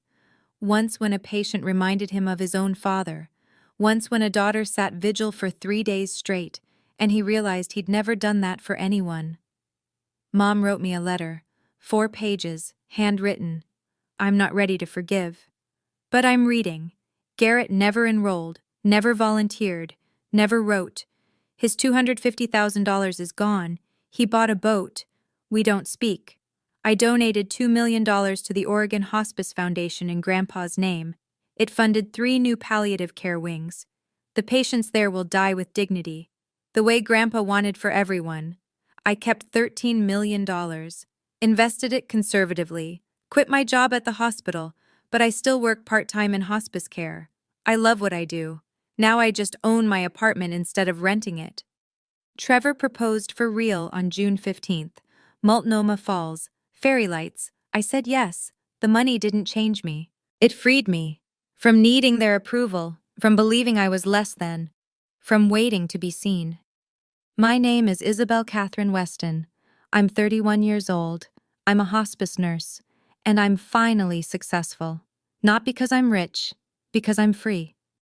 Once when a patient reminded him of his own father. Once when a daughter sat vigil for 3 days straight, and he realized he'd never done that for anyone. Mom wrote me a letter, 4 pages, handwritten. I'm not ready to forgive. But I'm reading. Garrett never enrolled, never volunteered, never wrote. His $250,000 is gone. He bought a boat. We don't speak. I donated $2 million to the Oregon Hospice Foundation in Grandpa's name. It funded 3 new palliative care wings. The patients there will die with dignity, the way Grandpa wanted for everyone. I kept $13 million, invested it conservatively, quit my job at the hospital, but I still work part-time in hospice care. I love what I do. Now I just own my apartment instead of renting it. Trevor proposed for real on June 15th. Multnomah Falls, fairy lights. I said yes. The money didn't change me. It freed me. From needing their approval, from believing I was less than, from waiting to be seen. My name is Isabel Catherine Weston. I'm 31 years old. I'm a hospice nurse. And I'm finally successful. Not because I'm rich, because I'm free.